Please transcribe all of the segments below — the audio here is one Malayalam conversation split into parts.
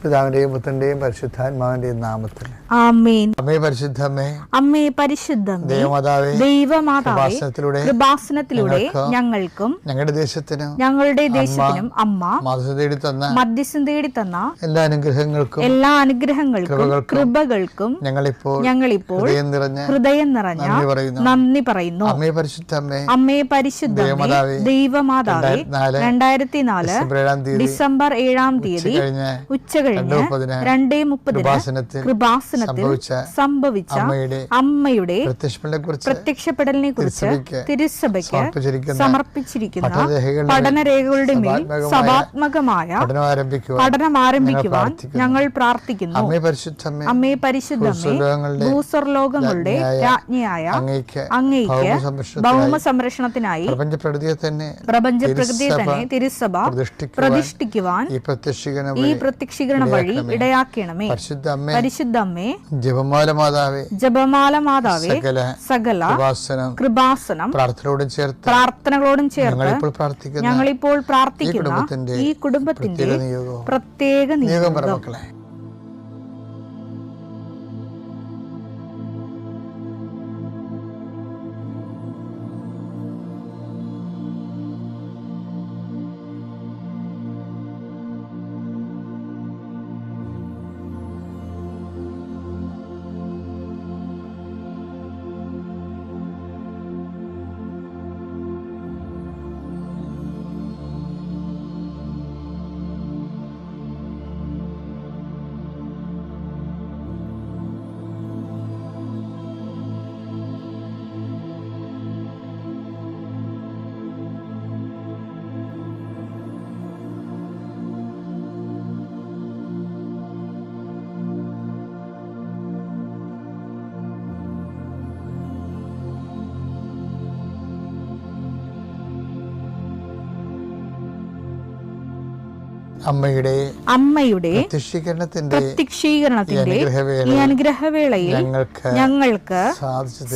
പിതാവിന്റെയും പുത്രന്റെയും പരിശുദ്ധാത്മാവിന്റെയും നാമത്തിൽ ആമേൻ. അമ്മേ പരിശുദ്ധമേ, അമ്മേ പരിശുദ്ധമേ, ദൈവമാതാവേ, കൃപാസനത്തിലൂടെ ഞങ്ങൾക്കും ഞങ്ങളുടെ ദേശത്തിനും അമ്മ മധ്യസ്ഥം തേടി തന്ന എല്ലാ അനുഗ്രഹങ്ങൾക്കും കൃപകൾക്കും ഞങ്ങളിപ്പോൾ ഹൃദയം നിറഞ്ഞ നന്ദി പറയുന്നു. അമ്മേ പരിശുദ്ധമേ, ദൈവമാതാവേ, 2004 ഡിസംബർ 7 തീയതി ഉച്ചകഴിഞ്ഞ് 2:30 കൃപാസനത്തിൽ സംഭവിച്ച അമ്മയുടെ പ്രത്യക്ഷപ്പെടലിനെ കുറിച്ച് തിരുസഭയ്ക്ക് സമർപ്പിച്ചിരിക്കുന്ന പഠനരേഖകളുടെ മേൽ സഭാത്മകമായ പഠനം ആരംഭിക്കുവാൻ ഞങ്ങൾ പ്രാർത്ഥിക്കുന്നു. അമ്മേ പരിശുദ്ധമേ, ഭൂസ്വർലോകങ്ങളുടെ രാജ്ഞിയായ അങ്ങയ്ക്ക് ഭൗമ സംരക്ഷണത്തിനായി പ്രപഞ്ചപ്രകൃതിയെ തന്നെ തിരുസഭ പ്രതിഷ്ഠിക്കുവാൻ ഈ പ്രത്യക്ഷീകരണം വഴി ഇടയാക്കണമേ. പരിശുദ്ധമ്മേ, ജപമാല മാതാവേ, സകല കൃപാസനം പ്രാർത്ഥനകളോടും ചേർത്ത് ഞങ്ങളിപ്പോൾ പ്രാർത്ഥിക്കുന്ന ഈ കുടുംബത്തിന്റെ പ്രത്യേക നിയോഗം. അമ്മയുടെ പ്രത്യക്ഷീകരണത്തിന്റെ ഈ അനുഗ്രഹവേളയിൽ ഞങ്ങൾക്ക്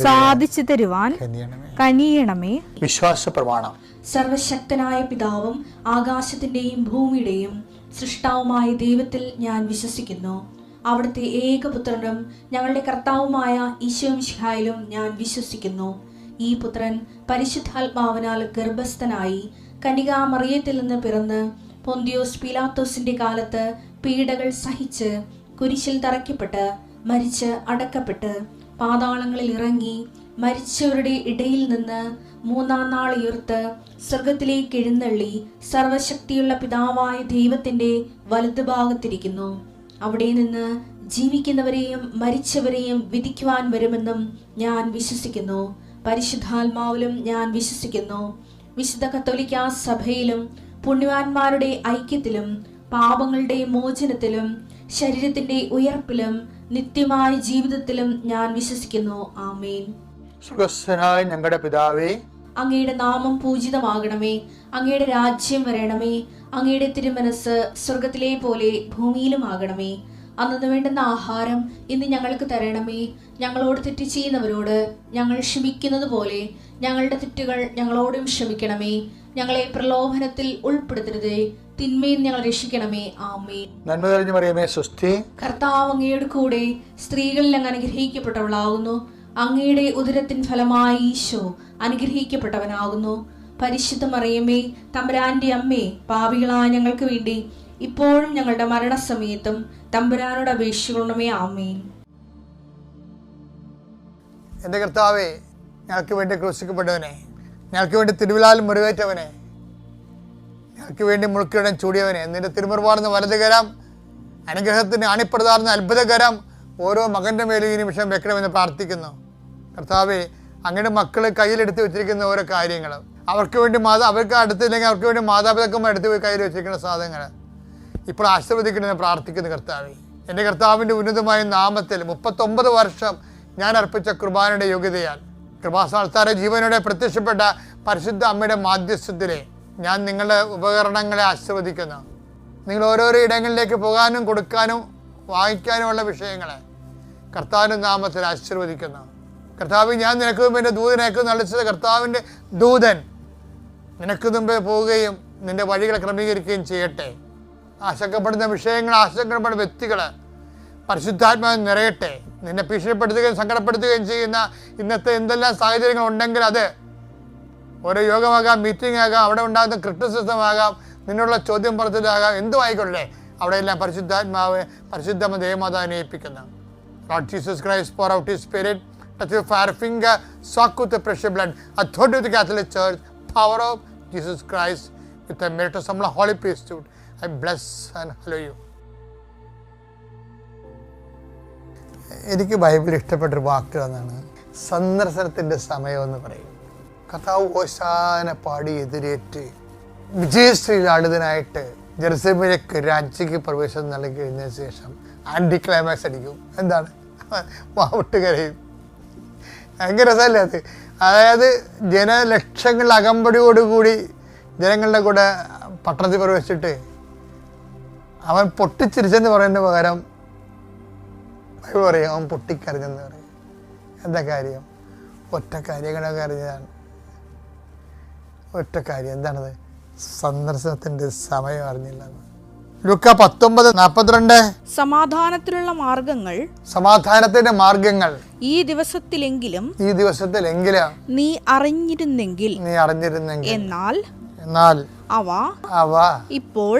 സാധിച്ചു തരുവാൻ കനിയണമേ. വിശ്വാസ പ്രമാണം. സർവശക്തനായ പിതാവും ആകാശത്തിന്റെയും ഭൂമിയുടെയും സൃഷ്ടാവുമായ ദൈവത്തിൽ ഞാൻ വിശ്വസിക്കുന്നു. അവിടുത്തെ ഏകപുത്രനും ഞങ്ങളുടെ കർത്താവുമായ ഈശോമിശിഹായിലും ഞാൻ വിശ്വസിക്കുന്നു. ഈ പുത്രൻ പരിശുദ്ധാത്മാവിനാൽ ഗർഭസ്ഥനായി കന്യകാമറിയത്തിൽ നിന്ന് പിറന്ന് പൊന്തിയോസ് പീലാത്തോസിന്റെ കാലത്ത് പീഡകൾ സഹിച്ച് കുരിശിൽ തറയ്ക്കപ്പെട്ട് മരിച്ച് അടക്കപ്പെട്ട് പാതാളങ്ങളിൽ ഇറങ്ങി മരിച്ചവരുടെ ഇടയിൽ നിന്ന് 3-ാം നാൾ ഉയർത്ത് സ്വർഗത്തിലേക്ക് എഴുന്നള്ളി സർവശക്തിയുള്ള പിതാവായ ദൈവത്തിന്റെ വലതുഭാഗത്തിരിക്കുന്നു. അവിടെ നിന്ന് ജീവിക്കുന്നവരെയും മരിച്ചവരെയും വിധിക്കുവാൻ വരുമെന്നും ഞാൻ വിശ്വസിക്കുന്നു. പരിശുദ്ധാത്മാവിലും ഞാൻ വിശ്വസിക്കുന്നു. വിശുദ്ധ കത്തോലിക്കാ സഭയിലും പുണ്യവാന്മാരുടെ ഐക്യത്തിലും പാപങ്ങളുടെ മോചനത്തിലും ശരീരത്തിന്റെ ഉയർപ്പിലും നിത്യമായ ജീവിതത്തിലും ഞാൻ വിശ്വസിക്കുന്നു. ആമേൻ. സ്വർഗ്ഗസ്ഥനായ ഞങ്ങളുടെ പിതാവേ, അങ്ങയുടെ നാമം പൂജിതമാകണമേ. അങ്ങയുടെ രാജ്യം വരണമേ. അങ്ങയുടെ തിരുമനസ് സ്വർഗത്തിലെ പോലെ ഭൂമിയിലും ആകണമേ. അന്നു വേണ്ടുന്ന ആഹാരം ഇന്ന് ഞങ്ങൾക്ക് തരണമേ. ഞങ്ങളോട് തെറ്റ് ചെയ്യുന്നവരോട് ഞങ്ങൾ ക്ഷമിക്കുന്നത് പോലെ ഞങ്ങളുടെ തെറ്റുകൾ ഞങ്ങളോടും ക്ഷമിക്കണമേ. ഞങ്ങളെ പ്രലോഭനത്തിൽ ഉൾപ്പെടുത്തരുതേ, തിന്മയിൽ ഞങ്ങൾ രക്ഷിക്കണമേ. ആമേൻ. നന്മ നിറഞ്ഞ മറിയമേ, സ്വസ്തി. കർത്താവ് അങ്ങയുടെ കൂടെ സ്ത്രീകളിൽ അങ്ങ് അനുഗ്രഹിക്കപ്പെട്ടവളാകുന്നു. അങ്ങയുടെ ഉദരത്തിൻ ഫലമായി ഈശോ അനുഗ്രഹിക്കപ്പെട്ടവനാകുന്നു. പരിശുദ്ധ മറിയമേ, തമ്പുരാന്റെ അമ്മേ, പാപികളായ ഞങ്ങൾക്ക് വേണ്ടി ഇപ്പോഴും ഞങ്ങളുടെ മരണസമയത്തും തമ്പുരാനോട് അപേക്ഷിക്കണമേ. ആമേൻ. എൻ്റെ കർത്താവേ, ഞങ്ങൾക്ക് വേണ്ടി ക്രൂശിക്കപ്പെട്ടവനെ, ഞങ്ങൾക്ക് വേണ്ടി തിരുവിലാൽ മുറിവേറ്റവനെ, ഞങ്ങൾക്ക് വേണ്ടി മുൾക്കിടം ചൂടിയവനെ, നിന്റെ തിരുമുറുപാർന്ന വലതുകരം, അനുഗ്രഹത്തിന് അണിപ്രതാർന്ന അത്ഭുതകരം ഓരോ മകൻ്റെ മേലും ഈ നിമിഷം വെക്കണമെന്ന് പ്രാർത്ഥിക്കുന്നു. കർത്താവേ, അങ്ങയുടെ മക്കൾ കയ്യിലെടുത്ത് വെച്ചിരിക്കുന്ന ഓരോ കാര്യങ്ങൾ, അവർക്ക് വേണ്ടി അവർക്ക് അടുത്തില്ലെങ്കിൽ അവർക്ക് വേണ്ടി മാതാപിതാക്കന്മാർ എടുത്ത് പോയി കയ്യിൽ വെച്ചിരിക്കുന്ന സാധനങ്ങൾ ഇപ്പോൾ ആശീർവദിക്കണമെന്ന് പ്രാർത്ഥിക്കുന്നു. കർത്താവേ, എൻ്റെ കർത്താവിൻ്റെ ഉന്നതമായ നാമത്തിൽ 39 വർഷം ഞാൻ അർപ്പിച്ച കുർബാനയുടെ യോഗ്യതയാൽ കൃപാസ്ഥാനത്താരെ ജീവനോടെ പ്രത്യക്ഷപ്പെട്ട പരിശുദ്ധ അമ്മയുടെ മാധ്യസ്ഥത്തിലെ ഞാൻ നിങ്ങളുടെ ഉപകരണങ്ങളെ ആശീർവദിക്കുന്നു. നിങ്ങൾ ഓരോരോ ഇടങ്ങളിലേക്ക് പോകാനും കൊടുക്കാനും വാങ്ങിക്കാനുമുള്ള വിഷയങ്ങളെ കർത്താവിൻ്റെ നാമത്തിൽ ആശീർവദിക്കുന്നു. കർത്താവ്, ഞാൻ നിനക്ക് മുമ്പ് എൻ്റെ ദൂതനേക്ക് നളിച്ചത് കർത്താവിൻ്റെ ദൂതൻ നിനക്ക് മുമ്പേ പോവുകയും നിൻ്റെ വഴികളെ ക്രമീകരിക്കുകയും ചെയ്യട്ടെ. ആശങ്കപ്പെടുന്ന വിഷയങ്ങൾ, ആശങ്കപ്പെടുന്ന വ്യക്തികൾ പരിശുദ്ധാത്മാവ് നിറയട്ടെ. നിന്നെ ഭീഷണിപ്പെടുത്തുകയും സങ്കടപ്പെടുത്തുകയും ചെയ്യുന്ന ഇന്നത്തെ എന്തെല്ലാം സാഹചര്യങ്ങൾ ഉണ്ടെങ്കിൽ അത് ഓരോ യോഗമാകാം, മീറ്റിംഗ് ആകാം, അവിടെ ഉണ്ടാകുന്ന ക്രിറ്റിസിസം ആകാം, നിന്നുള്ള ചോദ്യം പറച്ചിലാകാം, എന്തും ആയിക്കൊള്ളേ, അവിടെയെല്ലാം പരിശുദ്ധ ദേവമാതാവിനെ ഏൽപ്പിക്കുന്നു. Lord Jesus Christ, pour out His Spirit, touch your fire finger, soak with the precious blood, authority of the Catholic Church, power of Jesus Christ, with the merit of some holy priesthood. I bless and hallow you. എനിക്ക് ബൈബിൾ ഇഷ്ടപ്പെട്ടൊരു വാക്ക് എന്നാണ്, സന്ദർശനത്തിൻ്റെ സമയമെന്ന് പറയും. കർത്താവ് ഓശാന പാടി എതിരേറ്റ് വിജയശ്രീലാളിതനായിട്ട് ജെറുസലേമിലേക്ക് രാജ്യക്ക് പ്രവേശനം നൽകി കഴിഞ്ഞതിന് ശേഷം ആൻറ്റി ക്ലൈമാക്സ് അടിക്കും. എന്താണ്? വാവിട്ട് കരയും. ഭയങ്കര രസമല്ലേ അത്? അതായത് ജനലക്ഷങ്ങൾ അകമ്പടിയോടുകൂടി ജനങ്ങളുടെ കൂടെ പട്ടണത്തിൽ പ്രവേശിച്ചിട്ട് അവൻ പൊട്ടിച്ചിരിച്ചെന്ന് പറയുന്നതിന് പകരം ബൈബിൾ പറയും അവൻ പൊട്ടിക്കരഞ്ഞെന്ന് പറയും. എന്താ കാര്യം? ഒറ്റ കാര്യങ്ങളൊക്കെ അറിഞ്ഞതാണ്. ഒറ്റ കാര്യം എന്താണത്? സന്ദർശനത്തിൻ്റെ സമയം അറിഞ്ഞില്ലെന്ന്. ലൂക്ക 19:42 സമാധാനത്തിനുള്ള മാർഗങ്ങൾ, സമാധാനത്തിന്റെ മാർഗങ്ങൾ ഈ ദിവസത്തിലെങ്കിലും നീ അറിഞ്ഞിരുന്നെങ്കിൽ എന്നാൽ അവ ഇപ്പോൾ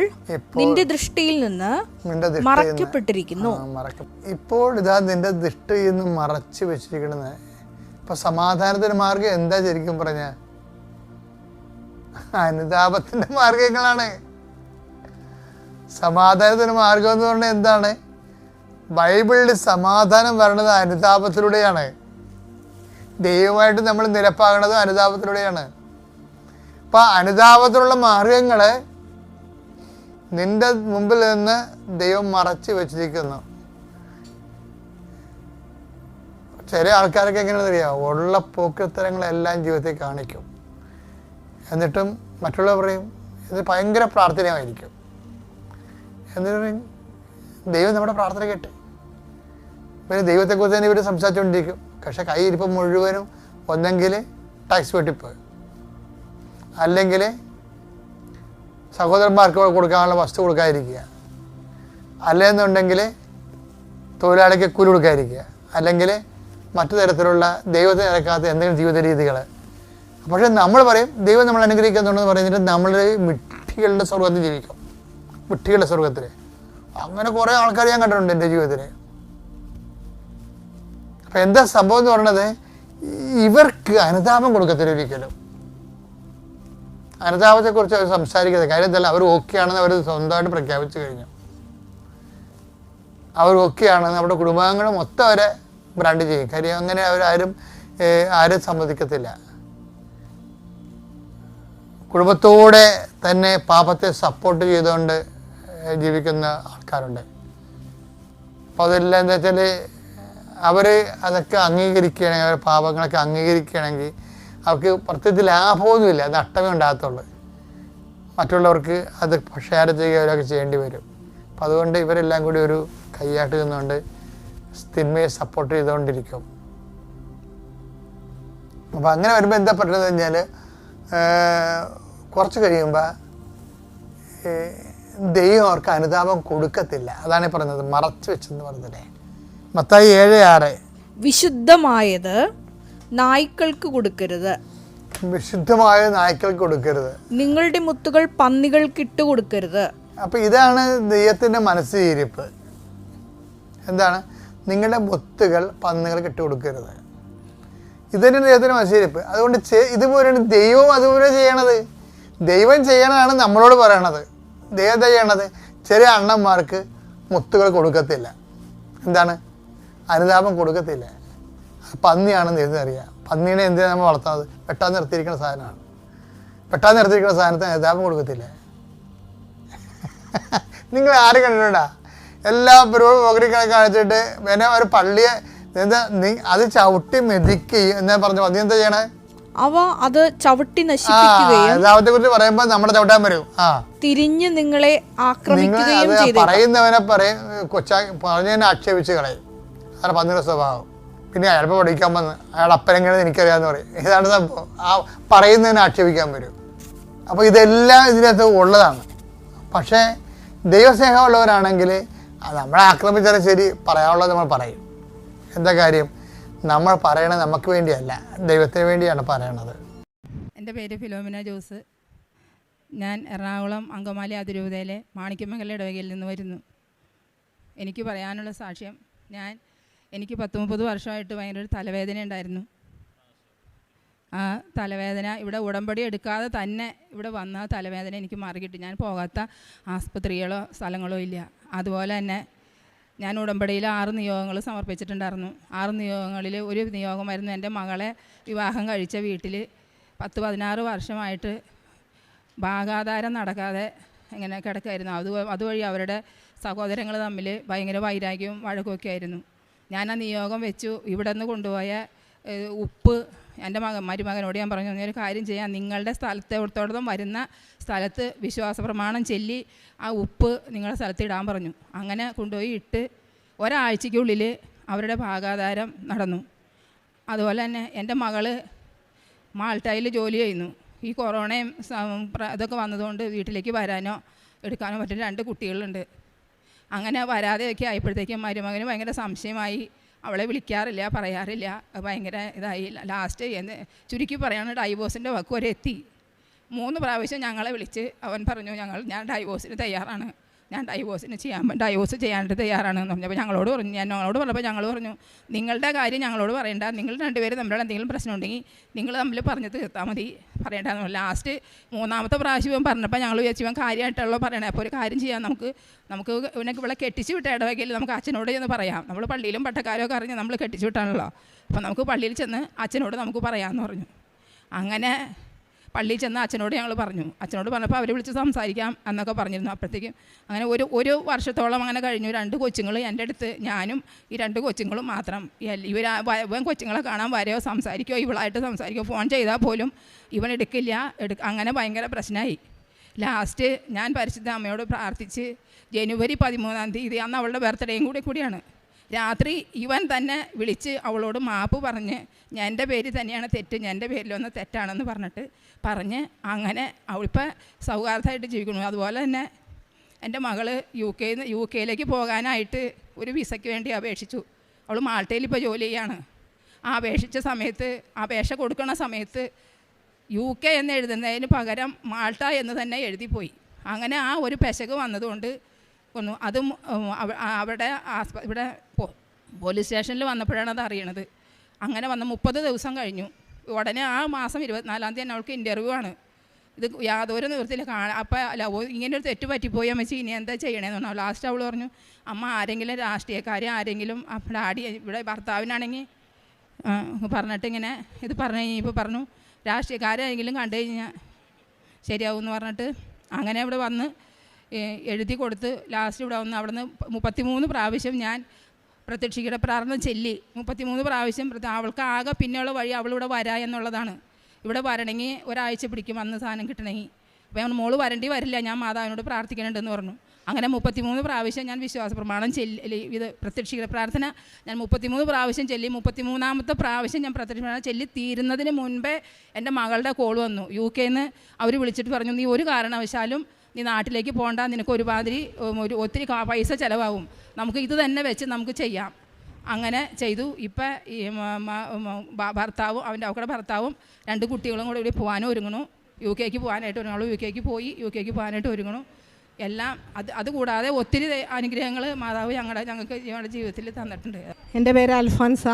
നിന്റെ ദൃഷ്ടിയിൽ നിന്ന് മറയ്ക്കപ്പെട്ടിരിക്കുന്നു. ഇപ്പോൾ ഇതാ നിന്റെ ദൃഷ്ടിയിൽ നിന്ന് മറച്ചു വെച്ചിരിക്കണെന്ന്. ഇപ്പൊ സമാധാനത്തിന്റെ മാർഗം എന്താ ശരിക്കും പറഞ്ഞ? അനുതാപത്തിന്റെ മാർഗങ്ങളാണ്. സമാധാനത്തിന് മാർഗം എന്ന് പറഞ്ഞാൽ എന്താണ്? ബൈബിളിൽ സമാധാനം വരണത് അനുതാപത്തിലൂടെയാണ്. ദൈവമായിട്ട് നമ്മൾ നിരപ്പാകണത് അനുതാപത്തിലൂടെയാണ്. അപ്പം അനുതാപത്തിലുള്ള മാർഗങ്ങൾ നിന്റെ മുമ്പിൽ നിന്ന് ദൈവം മറച്ചു വെച്ചിരിക്കുന്നു. ചില ആൾക്കാരൊക്കെ എങ്ങനെയാണെന്ന് അറിയാം, ഉള്ള പോക്കത്തരങ്ങളെല്ലാം ജീവിതത്തിൽ കാണിക്കും. എന്നിട്ടും മറ്റുള്ളവർ പറയും ഇത് ഭയങ്കര പ്രാർത്ഥനയായിരിക്കും. എന്നിട്ട് പറയും ദൈവം നമ്മുടെ പ്രാർത്ഥന കേട്ട്. പിന്നെ ദൈവത്തെക്കുറിച്ച് തന്നെ ഇവർ സംസാരിച്ചുകൊണ്ടിരിക്കും. പക്ഷെ കൈയിരിപ്പം മുഴുവനും ഒന്നെങ്കിൽ ടാക്സ് വെട്ടിപ്പ്, അല്ലെങ്കിൽ സഹോദരന്മാർക്ക് കൊടുക്കാനുള്ള വസ്തു കൊടുക്കാതിരിക്കുക, അല്ലെന്നുണ്ടെങ്കിൽ തൊഴിലാളിക്ക് കൂലി കൊടുക്കാതിരിക്കുക, അല്ലെങ്കിൽ മറ്റു തരത്തിലുള്ള ദൈവത്തെ നിരക്കാത്ത എന്തെങ്കിലും ജീവിത രീതികൾ. പക്ഷെ നമ്മൾ പറയും ദൈവം നമ്മൾ അനുഗ്രഹിക്കുന്നുണ്ടെന്ന് പറയുന്നിട്ട് നമ്മൾ വിഡ്ഢികളുടെ സ്വർഗത്തിൽ ജീവിക്കും. വിഡ്ഢികളുടെ സ്വർഗത്തിൽ അങ്ങനെ കുറേ ആൾക്കാർ ഞാൻ കണ്ടിട്ടുണ്ട് എൻ്റെ ജീവിതത്തിൽ. അപ്പം എന്താ സംഭവം എന്ന് പറയുന്നത്, ഇവർക്ക് അനുതാപം കൊടുക്കത്തില്ല ഒരിക്കലും. അനുതാപത്തെക്കുറിച്ച് അവർ സംസാരിക്കുന്നത് കാര്യം എന്തല്ല, അവർ ഓക്കെ ആണെന്ന് അവർ സ്വന്തമായിട്ട് പ്രഖ്യാപിച്ചു കഴിഞ്ഞു. അവർ ഓക്കെ ആണെന്ന് നമ്മുടെ കുടുംബാംഗങ്ങൾ മൊത്തം അവരെ ബ്രാൻഡ് ചെയ്യും. കാര്യം അങ്ങനെ ആരും സമ്മതിക്കത്തില്ല. കുടുംബത്തോടെ തന്നെ പാപത്തെ സപ്പോർട്ട് ചെയ്തുകൊണ്ട് ജീവിക്കുന്ന ആൾക്കാരുണ്ട്. അപ്പോൾ അതെല്ലാം എന്താ വെച്ചാൽ അവർ അതൊക്കെ അംഗീകരിക്കുകയാണെങ്കിൽ, അവർ പാപങ്ങളൊക്കെ അംഗീകരിക്കുകയാണെങ്കിൽ അവർക്ക് പ്രത്യേകിച്ച് ലാഭമൊന്നുമില്ല, നഷ്ടമേ ഉണ്ടാകത്തുള്ളൂ. മറ്റുള്ളവർക്ക് അത് ഷെയർ ചെയ്യുകയൊക്കെ ചെയ്യേണ്ടി വരും. അപ്പം അതുകൊണ്ട് ഇവരെല്ലാം കൂടി ഒരു കൈയാട്ട് നിന്നുകൊണ്ട് തിന്മയെ സപ്പോർട്ട് ചെയ്തുകൊണ്ടിരിക്കും. അപ്പം അങ്ങനെ വരുമ്പോൾ എന്താ പറ്റുന്നത് കഴിഞ്ഞാൽ കുറച്ച് കഴിയുമ്പോൾ ദൈവം അവർക്ക് അനുതാപം കൊടുക്കത്തില്ല. അതാണ് പറഞ്ഞത് മറച്ചു വെച്ചെന്ന് പറഞ്ഞതേ. മത്തായി 7:6 വിശുദ്ധമായത് നായ്ക്കൾക്ക് കൊടുക്കരുത്, വിശുദ്ധമായ നായ്ക്കൾക്ക് കൊടുക്കരുത്, നിങ്ങളുടെ മുത്തുകൾ പന്നികൾക്ക് ഇട്ട് കൊടുക്കരുത്. അപ്പം ഇതാണ് ദൈവത്തിൻ്റെ മനസ്സിരിപ്പ്. എന്താണ്? നിങ്ങളുടെ മുത്തുകൾ പന്നികൾക്ക് ഇട്ട് കൊടുക്കരുത്. ഇതന്നെ ദൈവത്തിൻ്റെ മനസ്സിരിപ്പ്. അതുകൊണ്ട് ഇതുപോലെയാണ് ദൈവം അതുപോലെ ചെയ്യണത്. ദൈവം ചെയ്യണതാണ് നമ്മളോട് പറയണത്. ദൈവം ചെയ്യണത് ചെറിയ അണ്ണന്മാർക്ക് മുത്തുകൾ കൊടുക്കത്തില്ല. എന്താണ്? അനുതാപം കൊടുക്കത്തില്ല. പന്നിയാണെന്ന് ദൈവത്തിനറിയാം. പന്നീനെ എന്തിനാണ് നമ്മൾ വളർത്തുന്നത്? വെട്ടാൻ നിർത്തിയിരിക്കുന്ന സാധനമാണ്. വെട്ടാൻ നിർത്തിയിരിക്കുന്ന സാധനത്തിന് അനുതാപം കൊടുക്കത്തില്ല. നിങ്ങൾ ആരും കണ്ടിട്ടുണ്ടാ? എല്ലാ പരിപാടി കാണിച്ചിട്ട് പിന്നെ ഒരു പള്ളിയെ എന്താ അത് ചവിട്ടി മെതിക്കുകയും എന്നാ പറഞ്ഞു. അത് എന്താ ചെയ്യണേ? അവ അത് ചവിട്ടി നശിപ്പിക്കുകയും അനുതാപത്തെ കുറിച്ച് പറയുമ്പോൾ നമ്മുടെ ചവിട്ടാൻ വരും. തിരിഞ്ഞ് നിങ്ങളെ ആക്രമിക്കുകയും ചെയ്തു. പറയുന്നവനെ പറഞ്ഞതിനെ ആക്ഷേപിച്ച് കളയും. അതാണ് പന്നിയുടെ സ്വഭാവം. പിന്നെ അയാളിപ്പോൾ പഠിക്കാൻ വന്ന് അയാൾ അപ്പനെങ്ങനെ എനിക്കറിയാമെന്ന് പറയും. ഇതാണ് സംഭവം. പറയുന്നതിനെ ആക്ഷേപിക്കാൻ വരും. അപ്പോൾ ഇതെല്ലാം ഇതിനകത്ത് ഉള്ളതാണ്. പക്ഷേ ദൈവസ്നേഹമുള്ളവരാണെങ്കിൽ നമ്മളെ ആക്രമിച്ചാലും ശരി, പറയാനുള്ളത് നമ്മൾ പറയും. എന്താ കാര്യം? നമ്മൾ പറയണത് നമുക്ക് വേണ്ടിയല്ല, ദൈവത്തിന് വേണ്ടിയാണ് പറയണത്. എൻ്റെ പേര് ഫിലോമിന ജോസ്. ഞാൻ എറണാകുളം അങ്കമാലി അതിരൂപതയിലെ മാണിക്യമംഗലം ഇടവകയിൽ നിന്ന് വരുന്നു. എനിക്ക് പറയാനുള്ള സാക്ഷ്യം, എനിക്ക് 30 വർഷമായിട്ട് ഭയങ്കര ഒരു തലവേദന ഉണ്ടായിരുന്നു. ആ തലവേദന ഇവിടെ ഉടമ്പടി എടുക്കാതെ തന്നെ ഇവിടെ വന്ന തലവേദന എനിക്ക് മാറിക്കിട്ടി. ഞാൻ പോകാത്ത ആസ്പത്രികളോ സ്ഥലങ്ങളോ ഇല്ല. അതുപോലെ തന്നെ ഞാൻ ഉടമ്പടിയിൽ 6 നിയോഗങ്ങൾ സമർപ്പിച്ചിട്ടുണ്ടായിരുന്നു. 6 നിയോഗങ്ങളിൽ ഒരു നിയോഗമായിരുന്നു എൻ്റെ മകളെ വിവാഹം കഴിച്ച വീട്ടിൽ 10-16 വർഷമായിട്ട് ഭാഗാധാരം നടക്കാതെ ഇങ്ങനെ കിടക്കായിരുന്നു. അതുവഴി അവരുടെ സഹോദരങ്ങൾ തമ്മിൽ ഭയങ്കര വൈരാഗ്യവും വഴക്കുമൊക്കെ ആയിരുന്നു. ഞാൻ ആ നിയോഗം വെച്ചു. ഇവിടെ നിന്ന് കൊണ്ടുപോയ ഉപ്പ് എൻ്റെ മരുമകനോട് ഞാൻ പറഞ്ഞു, ഒരു കാര്യം ചെയ്യാം, നിങ്ങളുടെ സ്ഥലത്തോടൊപ്പം വരുന്ന സ്ഥലത്ത് വിശ്വാസ പ്രമാണം ചൊല്ലി ആ ഉപ്പ് നിങ്ങളുടെ സ്ഥലത്ത് ഇടാൻ പറഞ്ഞു. അങ്ങനെ കൊണ്ടുപോയി ഇട്ട് ഒരാഴ്ചയ്ക്കുള്ളിൽ അവരുടെ ഭാഗാധാരം നടന്നു. അതുപോലെ തന്നെ എൻ്റെ മകള് മാൾട്ടയിൽ ജോലി ചെയ്യുന്നു. ഈ കൊറോണയും ഇതൊക്കെ വന്നതുകൊണ്ട് വീട്ടിലേക്ക് വരാനോ എടുക്കാനോ പറ്റുന്ന 2 കുട്ടികളുണ്ട്. അങ്ങനെ വരാതെയൊക്കെ ആയപ്പോഴത്തേക്കും മരുമകന് ഭയങ്കര സംശയമായി. അവളെ വിളിക്കാറില്ല, പറയാറില്ല, ഭയങ്കര ഇതായി. ലാസ്റ്റ് ചുരുക്കി പറയാണ് ഡൈവോഴ്സിൻ്റെ വക്ക് വരെ എത്തി. 3 പ്രാവശ്യം ഞങ്ങളെ വിളിച്ച് അവൻ പറഞ്ഞു, ഞാൻ ഡൈവോഴ്സിന് തയ്യാറാണ്, ഞാൻ ഡൈവോഴ്സ് ചെയ്യാനായിട്ട് തയ്യാറാണെന്ന് പറഞ്ഞപ്പോൾ ഞങ്ങളോട് പറഞ്ഞപ്പോൾ ഞങ്ങൾ പറഞ്ഞു, നിങ്ങളുടെ കാര്യം ഞങ്ങളോട് പറയണ്ട, നിങ്ങൾ 2 പേരും തമ്മിലുള്ള എന്തെങ്കിലും പ്രശ്നം ഉണ്ടെങ്കിൽ നിങ്ങൾ തമ്മിൽ പറഞ്ഞ് തീർത്താൽ മതി, പറയണ്ടെന്ന് പറഞ്ഞു. ലാസ്റ്റ് 3ാമത്തെ പ്രാവശ്യം പറഞ്ഞപ്പോൾ ഞങ്ങൾ വിചാരിച്ചു ഇവൻ കാര്യമായിട്ടുള്ള പറയണേ. അപ്പോൾ ഒരു കാര്യം ചെയ്യാം, നമുക്ക് ഇവിടെ കെട്ടിച്ച് വിട്ട ഇടവകയിൽ നമുക്ക് അച്ഛനോട് ചെന്ന് പറയാം. നമ്മൾ പള്ളിയിലും പട്ടക്കാരും ഒക്കെ അറിഞ്ഞ് നമ്മൾ കെട്ടിച്ച് വിട്ടാണല്ലോ, അപ്പോൾ നമുക്ക് പള്ളിയിൽ ചെന്ന് അച്ഛനോട് നമുക്ക് പറയാമെന്ന് പറഞ്ഞു. അങ്ങനെ പള്ളിയിൽ ചെന്ന് അച്ഛനോട് ഞങ്ങൾ പറഞ്ഞു. അച്ഛനോട് പറഞ്ഞപ്പോൾ അവർ വിളിച്ച് സംസാരിക്കാം എന്നൊക്കെ പറഞ്ഞിരുന്നു. അപ്പോഴത്തേക്കും അങ്ങനെ ഒരു വർഷത്തോളം അങ്ങനെ കഴിഞ്ഞു. 2 കൊച്ചുങ്ങൾ എൻ്റെ അടുത്ത്, ഞാനും ഈ 2 കൊച്ചുങ്ങളും മാത്രം. ഇവൻ കൊച്ചുങ്ങളെ കാണാൻ വരെയോ സംസാരിക്കോ ഇവളായിട്ട് സംസാരിക്കോ, ഫോൺ ചെയ്താൽ പോലും ഇവൻ എടുക്കില്ല. അങ്ങനെ ഭയങ്കര പ്രശ്നമായി. ലാസ്റ്റ് ഞാൻ പരിശുദ്ധ അമ്മയോട് പ്രാർത്ഥിച്ച് ജനുവരി 13-ാം തീയതി, അന്ന് അവളുടെ ബർത്ത്ഡേയും കൂടിയാണ്, രാത്രി ഇവൻ തന്നെ വിളിച്ച് അവളോട് മാപ്പ് പറഞ്ഞ് എൻ്റെ പേര് തന്നെയാണ് തെറ്റ്, എൻ്റെ പേരിലൊന്ന് തെറ്റാണെന്ന് പറഞ്ഞ് അങ്ങനെ അവളിപ്പോൾ സൗഹാർദ്ദമായിട്ട് ജീവിക്കുന്നു. അതുപോലെ തന്നെ എൻ്റെ മകൾ യു കെയിലേക്ക് പോകാനായിട്ട് ഒരു വിസയ്ക്ക് വേണ്ടി അപേക്ഷിച്ചു. അവൾ മാൾട്ടയിൽ ഇപ്പോൾ ജോലി ചെയ്യാണ്. ആ അപേക്ഷ കൊടുക്കുന്ന സമയത്ത് UK എന്ന് എഴുതുന്നതിന് പകരം മാൾട്ട എന്ന് തന്നെ എഴുതിപ്പോയി. അങ്ങനെ ആ ഒരു പെശക് വന്നതുകൊണ്ട് അതും ഇവിടെ പോലീസ് സ്റ്റേഷനിൽ വന്നപ്പോഴാണ് അത് അറിയണത്. അങ്ങനെ വന്ന് 30 ദിവസം കഴിഞ്ഞു. ഉടനെ ആ മാസം 24-ാം തീയതി തന്നെ അവൾക്ക് ഇൻ്റർവ്യൂ ആണ്. ഇത് യാതൊരു നിവൃത്തിയിൽ അപ്പോൾ ഇങ്ങനൊരു തെറ്റ് പറ്റിപ്പോയി അമ്മച്ചി, ഇനി എന്താ ചെയ്യണേന്ന് പറഞ്ഞു. ലാസ്റ്റ് അവൾ പറഞ്ഞു, അമ്മ ആരെങ്കിലും രാഷ്ട്രീയക്കാരെ ആരെങ്കിലും ഡാഡി ഇവിടെ ഭർത്താവിനാണെങ്കിൽ പറഞ്ഞിട്ട് ഇങ്ങനെ ഇത് പറഞ്ഞു കഴിഞ്ഞപ്പോൾ പറഞ്ഞു രാഷ്ട്രീയക്കാരെങ്കിലും കണ്ടു കഴിഞ്ഞാൽ ശരിയാവും എന്ന് പറഞ്ഞിട്ട് അങ്ങനെ ഇവിടെ വന്ന് എഴുതി കൊടുത്ത് ലാസ്റ്റ് ഇവിടെ വന്ന് അവിടെ നിന്ന് 33 പ്രാവശ്യം ഞാൻ പ്രത്യക്ഷീകരണ പ്രാർത്ഥന ചൊല്ലി 33 പ്രാവശ്യം. അവൾക്ക് ആകെ പിന്നെയുള്ള വഴി അവളിവിടെ വരാ എന്നുള്ളതാണ്. ഇവിടെ വരണമെങ്കിൽ ഒരാഴ്ച പിടിക്കും അന്ന് സാധനം കിട്ടണമെങ്കിൽ. അപ്പോൾ മോള് വരില്ല, ഞാൻ മാതാവിനോട് പ്രാർത്ഥിക്കണുണ്ടെന്ന് പറഞ്ഞു. അങ്ങനെ 33 പ്രാവശ്യം ഞാൻ വിശ്വാസ പ്രമാണം ഇത് പ്രത്യക്ഷീകരണ പ്രാർത്ഥന ഞാൻ 33 പ്രാവശ്യം ചൊല്ലി. 33ാമത്തെ പ്രാവശ്യം ഞാൻ പ്രത്യക്ഷീകരണം ചൊല്ലി തീരുന്നതിന് മുൻപേ എൻ്റെ മകളുടെ കോൾ വന്നു. UK നിന്ന് അവർ വിളിച്ചിട്ട് പറഞ്ഞു, നീ ഒരു കാരണവശാലും നീ നാട്ടിലേക്ക് പോകണ്ട, നിനക്ക് ഒത്തിരി പൈസ ചിലവാകും, നമുക്ക് ഇത് തന്നെ വെച്ച് നമുക്ക് ചെയ്യാം. അങ്ങനെ ചെയ്തു. ഇപ്പം ഈ ഭർത്താവും അവളുടെ ഭർത്താവും 2 കുട്ടികളും കൂടെ ഇവിടെ പോകാനും ഒരുങ്ങണു. UK പോകാനായിട്ട് ഒരുങ്ങുള്ളൂ. UK പോകാനായിട്ട് ഒരുങ്ങണു. എല്ലാം അതുകൂടാതെ ഒത്തിരി അനുഗ്രഹങ്ങൾ മാതാവ് ഞങ്ങൾക്ക് ഞങ്ങളുടെ ജീവിതത്തിൽ തന്നിട്ടുണ്ട്. എൻ്റെ പേര് അൽഫോൻസ.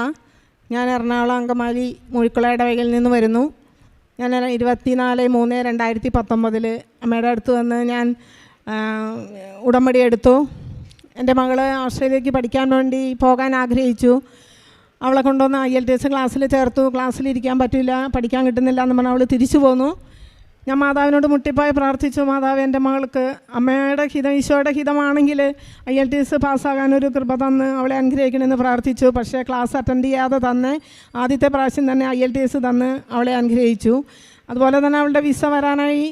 ഞാൻ എറണാകുളം അങ്കമാലി മുഴിക്കുള ഇടവകയിൽ നിന്ന് വരുന്നു. ഞാൻ 24/3/2019 അമ്മയുടെ അടുത്ത് വന്ന് ഞാൻ ഉടമ്പടി എടുത്തു. എൻ്റെ മകൾ ഓസ്ട്രേലിയക്ക് പഠിക്കാൻ വേണ്ടി പോകാൻ ആഗ്രഹിച്ചു. അവളെ കൊണ്ടുവന്ന് IELTS ക്ലാസ്സിൽ ചേർത്തു. ക്ലാസ്സിലിരിക്കാൻ പറ്റില്ല, പഠിക്കാൻ കിട്ടുന്നില്ല എന്ന് പറഞ്ഞാൽ അവൾ തിരിച്ചു പോന്നു. ഞാൻ മാതാവിനോട് മുട്ടിപ്പായി പ്രാർത്ഥിച്ചു, മാതാവ് എൻ്റെ മകൾക്ക് അമ്മയുടെ ഹിതം ഈശോയുടെ ഹിതമാണെങ്കിൽ IELTS പാസ്സാകാനൊരു കൃപ തന്ന് അവളെ അനുഗ്രഹിക്കണമെന്ന് പ്രാർത്ഥിച്ചു. പക്ഷേ ക്ലാസ് അറ്റൻഡ് ചെയ്യാതെ തന്നെ ആദ്യത്തെ പ്രാവശ്യം തന്നെ IELTS തന്ന് അവളെ അനുഗ്രഹിച്ചു. അതുപോലെ തന്നെ അവളുടെ വിസ വരാനായി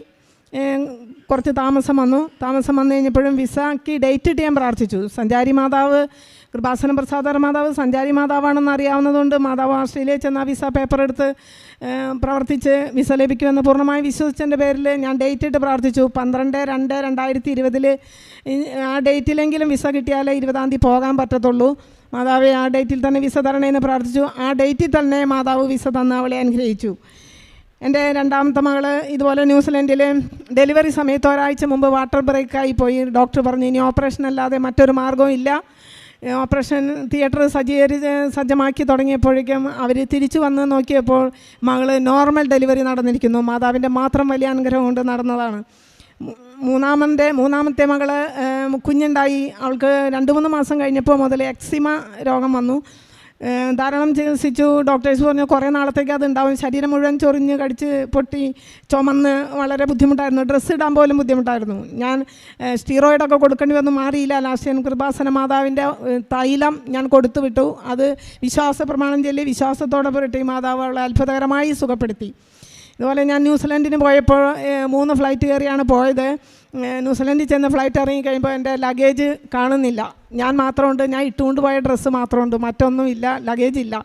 കുറച്ച് താമസം വന്നു കഴിഞ്ഞപ്പോഴും വിസയ്ക്ക് ഡേറ്റ് ഇട്ട് ഞാൻ പ്രാർത്ഥിച്ചു. സഞ്ചാരി മാതാവ് കൃപാസന പ്രസാദർ മാതാവ് സഞ്ചാരി മാതാവാണെന്ന് അറിയാവുന്നതുകൊണ്ട് മാതാവ് ഓസ്ട്രേലിയയിൽ ചെന്ന് ആ വിസ പേപ്പർ എടുത്ത് പ്രവർത്തിച്ച് വിസ ലഭിക്കുമെന്ന് പൂർണ്ണമായി വിശ്വസിച്ചതിൻ്റെ പേരിൽ ഞാൻ ഡേറ്റ് ഇട്ട് പ്രാർത്ഥിച്ചു. 12/2/2020 ആ ഡേറ്റിലെങ്കിലും വിസ കിട്ടിയാലേ 20-ാം തീയതി പോകാൻ പറ്റത്തുള്ളൂ. മാതാവെ ആ ഡേറ്റിൽ തന്നെ വിസ തരണേന്ന് പ്രാർത്ഥിച്ചു. ആ ഡേറ്റിൽ തന്നെ മാതാവ് വിസ തന്ന് അവളെ അനുഗ്രഹിച്ചു. എൻ്റെ രണ്ടാമത്തെ മകൾ ഇതുപോലെ ന്യൂസിലൻഡിൽ ഡെലിവറി സമയത്ത് ഒരാഴ്ച മുമ്പ് വാട്ടർ ബ്രേക്കായി പോയി. ഡോക്ടർ പറഞ്ഞു ഇനി ഓപ്പറേഷൻ അല്ലാതെ മറ്റൊരു മാർഗ്ഗവും ഇല്ല. ഓപ്പറേഷൻ തിയേറ്റർ സജ്ജമാക്കി തുടങ്ങിയപ്പോഴേക്കും അവർ തിരിച്ചു വന്ന് നോക്കിയപ്പോൾ മകൾ നോർമൽ ഡെലിവറി നടന്നിരിക്കുന്നു. മാതാവിൻ്റെ മാത്രം വലിയ അനുഗ്രഹം കൊണ്ട് നടന്നതാണ്. മൂന്നാമത്തെ മകൾ കുഞ്ഞുണ്ടായി. അവൾക്ക് 2-3 മാസം കഴിഞ്ഞപ്പോൾ മുതൽ എക്സിമ രോഗം വന്നു. ധാരാളം ചികിത്സിച്ചു. ഡോക്ടേഴ്സ് പറഞ്ഞു കുറേ നാളത്തേക്ക് അതുണ്ടാവും. ശരീരം മുഴുവൻ ചൊറിഞ്ഞ് കടിച്ച് പൊട്ടി ചുമന്ന് വളരെ ബുദ്ധിമുട്ടായിരുന്നു. ഡ്രസ്സ് ഇടാൻ പോലും ബുദ്ധിമുട്ടായിരുന്നു. ഞാൻ സ്റ്റീറോയിഡൊക്കെ കൊടുക്കേണ്ടി വന്നു, മാറിയില്ല. ലാസ്റ്റ് ഞാൻ കൃപാസന മാതാവിൻ്റെ തൈലം ഞാൻ കൊടുത്തു വിട്ടു. അത് വിശ്വാസ പ്രമാണം ചൊല്ലി വിശ്വാസത്തോടെ പുരട്ടി മാതാവ് അവളെ അത്ഭുതകരമായി സുഖപ്പെടുത്തി. ഇതുപോലെ ഞാൻ ന്യൂസിലൻഡിന് പോയപ്പോൾ 3 ഫ്ലൈറ്റ് കയറിയാണ് പോയത്. ന്യൂസിലൻഡിൽ ചെന്ന് ഫ്ലൈറ്റ് ഇറങ്ങി കഴിയുമ്പോൾ എൻ്റെ ലഗേജ് കാണുന്നില്ല. ഞാൻ മാത്രമുണ്ട്, ഞാൻ ഇട്ടുകൊണ്ട് പോയ ഡ്രസ്സ് മാത്രമുണ്ട്, മറ്റൊന്നുമില്ല, ലഗേജ് ഇല്ല.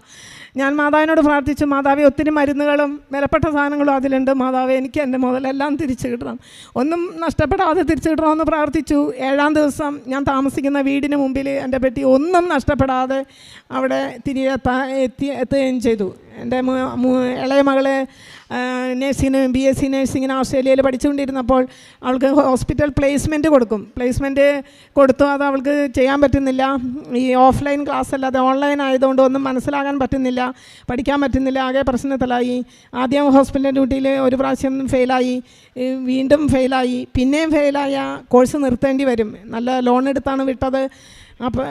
ഞാൻ മാതാവിനോട് പ്രാർത്ഥിച്ചു, മാതാവെ ഒത്തിരി മരുന്നുകളും വിലപ്പെട്ട സാധനങ്ങളും അതിലുണ്ട്, മാതാവെ എനിക്ക് എൻ്റെ മുതലെല്ലാം തിരിച്ചു കിട്ടണം, ഒന്നും നഷ്ടപ്പെടാതെ തിരിച്ചു കിട്ടണമെന്ന് പ്രാർത്ഥിച്ചു. 7-ാം ദിവസം ഞാൻ താമസിക്കുന്ന വീടിന് മുമ്പിൽ എൻ്റെ പെട്ടി ഒന്നും നഷ്ടപ്പെടാതെ അവിടെ തിരികെ എത്തുകയും ചെയ്തു. എൻ്റെ ഇളയ മകള് നേഴ്സിങ്ങിന് BSc നേഴ്സിങ്ങിന് ഓസ്ട്രേലിയയിൽ പഠിച്ചുകൊണ്ടിരുന്നപ്പോൾ അവൾക്ക് ഹോസ്പിറ്റൽ പ്ലേസ്മെൻറ്റ് കൊടുത്തു. അത് അവൾക്ക് ചെയ്യാൻ പറ്റുന്നില്ല. ഈ ഓഫ്ലൈൻ ക്ലാസ് അല്ലാതെ ഓൺലൈൻ ആയതുകൊണ്ട് ഒന്നും മനസ്സിലാകാൻ പറ്റുന്നില്ല, പഠിക്കാൻ പറ്റുന്നില്ല. ആകെ പ്രശ്നത്തിലായി. ആദ്യം ഹോസ്പിറ്റൽ ഡ്യൂട്ടിയിൽ ഒരു പ്രാവശ്യം ഫെയിലായി, വീണ്ടും ഫെയിലായി, പിന്നെയും ഫെയിലായ കോഴ്സ് നിർത്തേണ്ടി വരും. നല്ല ലോൺ എടുത്താണ് വിട്ടത്. അപ്പോൾ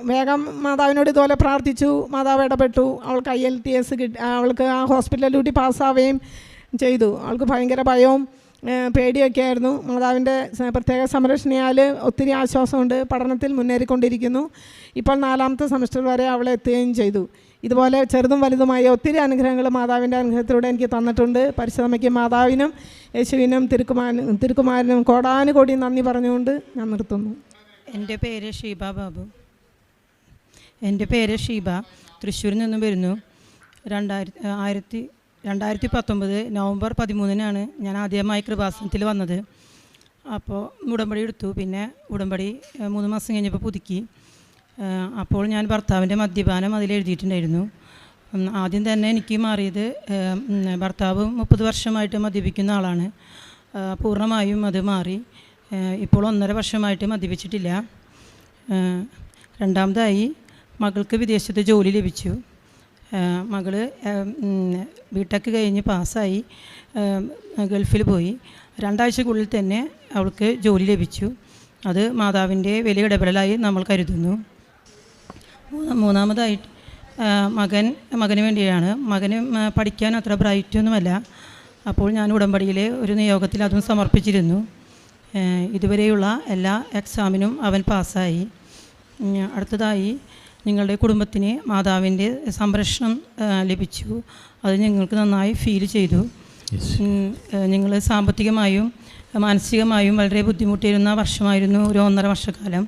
വേഗം മാതാവിനോട് ഇതുപോലെ പ്രാർത്ഥിച്ചു. മാതാവ് ഇടപെട്ടു. അവൾക്ക് IELTS അവൾക്ക് ആ ഹോസ്പിറ്റൽ ഡ്യൂട്ടി പാസ്സാവുകയും ചെയ്തു. അവൾക്ക് ഭയങ്കര ഭയവും പേടിയൊക്കെ ആയിരുന്നു. മാതാവിൻ്റെ പ്രത്യേക സംരക്ഷണയാൽ ഒത്തിരി ആശ്വാസമുണ്ട്. പഠനത്തിൽ മുന്നേറിക്കൊണ്ടിരിക്കുന്നു. ഇപ്പോൾ 4ാമത്തെ സെമസ്റ്റർ വരെ അവളെ എത്തുകയും ചെയ്തു. ഇതുപോലെ ചെറുതും വലുതുമായ ഒത്തിരി അനുഗ്രഹങ്ങൾ മാതാവിൻ്റെ അനുഗ്രഹത്തിലൂടെ എനിക്ക് തന്നിട്ടുണ്ട്. പരിശുദ്ധമ്മയ്ക്കും മാതാവിനും യേശുവിനും തിരുക്കുമാരനും കോടാനുകോടി നന്ദി പറഞ്ഞുകൊണ്ട് ഞാൻ നിർത്തുന്നു. എൻ്റെ പേര് ഷീബ ബാബു. തൃശ്ശൂരിൽ നിന്നും വരുന്നു. 2019 നവംബർ 13-നാണ് ഞാൻ ആദ്യമായി കൃപാസനത്തിൽ വന്നത്. അപ്പോൾ ഉടമ്പടി എടുത്തു. പിന്നെ ഉടമ്പടി 3 മാസം കഴിഞ്ഞപ്പോൾ പുതുക്കി. അപ്പോൾ ഞാൻ ഭർത്താവിൻ്റെ മദ്യപാനം അതിലെഴുതിയിട്ടുണ്ടായിരുന്നു. ആദ്യം തന്നെ എനിക്ക് മാറിയത്, ഭർത്താവ് 30 വർഷമായിട്ട് മദ്യപിക്കുന്ന ആളാണ്. പൂർണ്ണമായും അത് മാറി. ഇപ്പോൾ 1.5 വർഷമായിട്ട് മദ്യപിച്ചിട്ടില്ല. രണ്ടാമതായി മകൾക്ക് വിദേശത്ത് ജോലി ലഭിച്ചു. മകൾ BTech കഴിഞ്ഞ് പാസ്സായി ഗൾഫിൽ പോയി. 2 ആഴ്ചക്കുള്ളിൽ തന്നെ അവൾക്ക് ജോലി ലഭിച്ചു. അത് മാതാവിൻ്റെ വലിയ ഇടപെടലായി നമ്മൾ കരുതുന്നു. മൂന്നാമതായിട്ട് മകന് വേണ്ടിയാണ്. മകന് പഠിക്കാൻ അത്ര ബ്രൈറ്റൊന്നുമല്ല. അപ്പോൾ ഞാൻ ഉടമ്പടിയിലെ ഒരു നിയോഗത്തിൽ അതും സമർപ്പിച്ചിരുന്നു. ഇതുവരെയുള്ള എല്ലാ എക്സാമിനും അവൻ പാസ്സായി. അടുത്തതായി നിങ്ങളുടെ കുടുംബത്തിന് മാതാവിൻ്റെ സംരക്ഷണം ലഭിച്ചു. അത് ഞങ്ങൾക്ക് നന്നായി ഫീൽ ചെയ്തു. നിങ്ങൾ സാമ്പത്തികമായും മാനസികമായും വളരെ ബുദ്ധിമുട്ടിയിരുന്ന വർഷമായിരുന്നു ഒരു 1.5 വർഷക്കാലം.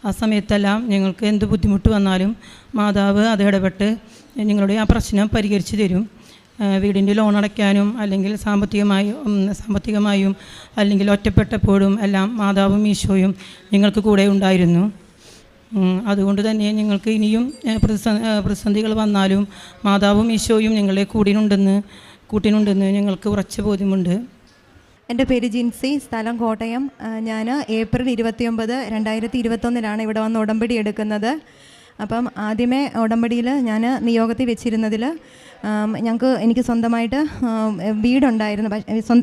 ആ സമയത്തെല്ലാം ഞങ്ങൾക്ക് എന്ത് ബുദ്ധിമുട്ട് വന്നാലും മാതാവ് അത് ഇടപെട്ട് നിങ്ങളുടെ ആ പ്രശ്നം പരിഹരിച്ചു തരും. വീടിൻ്റെ ലോൺ അടയ്ക്കാനും അല്ലെങ്കിൽ സാമ്പത്തികമായും അല്ലെങ്കിൽ ഒറ്റപ്പെട്ടപ്പോഴും എല്ലാം മാതാവും ഈശോയും നിങ്ങൾക്ക് കൂടെ ഉണ്ടായിരുന്നു. അതുകൊണ്ട് തന്നെ നിങ്ങൾക്ക് ഇനിയും പ്രതിസന്ധികൾ വന്നാലും മാതാവും ഈശോയും നിങ്ങളെ കൂട്ടിനുണ്ടെന്ന് ഞങ്ങൾക്ക് ഉറച്ച ബോധ്യമുണ്ട്. എൻ്റെ പേര് ജിൻസി, സ്ഥലം കോട്ടയം. ഞാൻ ഏപ്രിൽ 29, 2021 ഇവിടെ വന്ന് ഉടമ്പടി എടുക്കുന്നത്. അപ്പം ആദ്യമേ ഉടമ്പടിയിൽ ഞാൻ നിയോഗത്തിൽ വെച്ചിരുന്നതിൽ എനിക്ക് സ്വന്തമായിട്ട് വീടുണ്ടായിരുന്നു.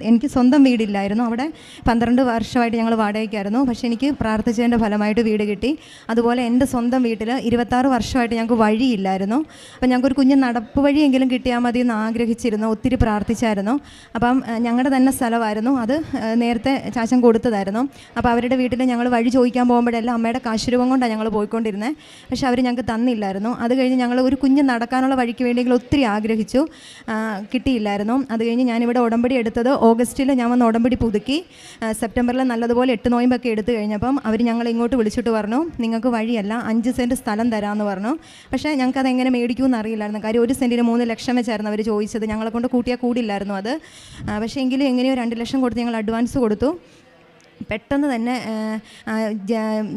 എനിക്ക് സ്വന്തം വീടില്ലായിരുന്നു. അവിടെ 12 വർഷമായിട്ട് ഞങ്ങൾ വാടകയ്ക്കായിരുന്നു. പക്ഷേ എനിക്ക് പ്രാർത്ഥിച്ചതിൻ്റെ ഫലമായിട്ട് വീട് കിട്ടി. അതുപോലെ എൻ്റെ സ്വന്തം വീട്ടിൽ 26 വർഷമായിട്ട് ഞങ്ങൾക്ക് വഴിയില്ലായിരുന്നു. അപ്പം ഞങ്ങൾക്കൊരു കുഞ്ഞ് നടപ്പ് വഴിയെങ്കിലും കിട്ടിയാൽ മതി എന്ന് ആഗ്രഹിച്ചിരുന്നു, ഒത്തിരി പ്രാർത്ഥിച്ചായിരുന്നു. അപ്പം ഞങ്ങളുടെ തന്നെ സ്ഥലമായിരുന്നു, അത് നേരത്തെ ചാച്ചൻ കൊടുത്തതായിരുന്നു. അപ്പോൾ അവരുടെ വീട്ടിൽ ഞങ്ങൾ വഴി ചോദിക്കാൻ പോകുമ്പോഴെല്ലാം അമ്മയുടെ കാശുരൂപം കൊണ്ടാണ് ഞങ്ങൾ പോയിക്കൊണ്ടിരുന്നത്. പക്ഷേ അവർ ഞങ്ങൾക്ക് തന്നില്ലായിരുന്നു. അത് കഴിഞ്ഞ് ഞങ്ങൾ ഒരു കുഞ്ഞ് നടക്കാനുള്ള വഴിക്ക് വേണ്ടിയെങ്കിലും ഒത്തിരി ആഗ്രഹിച്ചു. ആഗ്രഹിച്ചു, കിട്ടിയില്ലായിരുന്നു. അത് കഴിഞ്ഞ് ഞാനിവിടെ ഉടമ്പടി എടുത്തത് ഓഗസ്റ്റിൽ ഞാൻ വന്ന് ഉടമ്പടി പുതുക്കി. സെപ്റ്റംബറിൽ നല്ലതുപോലെ 8 നോയമ്പൊക്കെ എടുത്തു കഴിഞ്ഞപ്പം അവർ ഞങ്ങളെ ഇങ്ങോട്ട് വിളിച്ചിട്ട് പറഞ്ഞു, നിങ്ങൾക്ക് വഴിയല്ല, 5 സെൻറ്റ് സ്ഥലം തരാമെന്ന് പറഞ്ഞു. പക്ഷേ ഞങ്ങൾക്കത് എങ്ങനെ മേടിക്കുമെന്ന് അറിയില്ലായിരുന്നു. കാര്യം 1 സെൻറ്റിന് 3 ലക്ഷം വെച്ചായിരുന്നു അവർ ചോദിച്ചത്. ഞങ്ങളെ കൊണ്ട് കൂട്ടിയാൽ കൂടില്ലായിരുന്നു അത്. പക്ഷേ എങ്കിലും എങ്ങനെയോ 2 ലക്ഷം കൊടുത്ത് ഞങ്ങൾ അഡ്വാൻസ് കൊടുത്തു. പെട്ടെന്ന് തന്നെ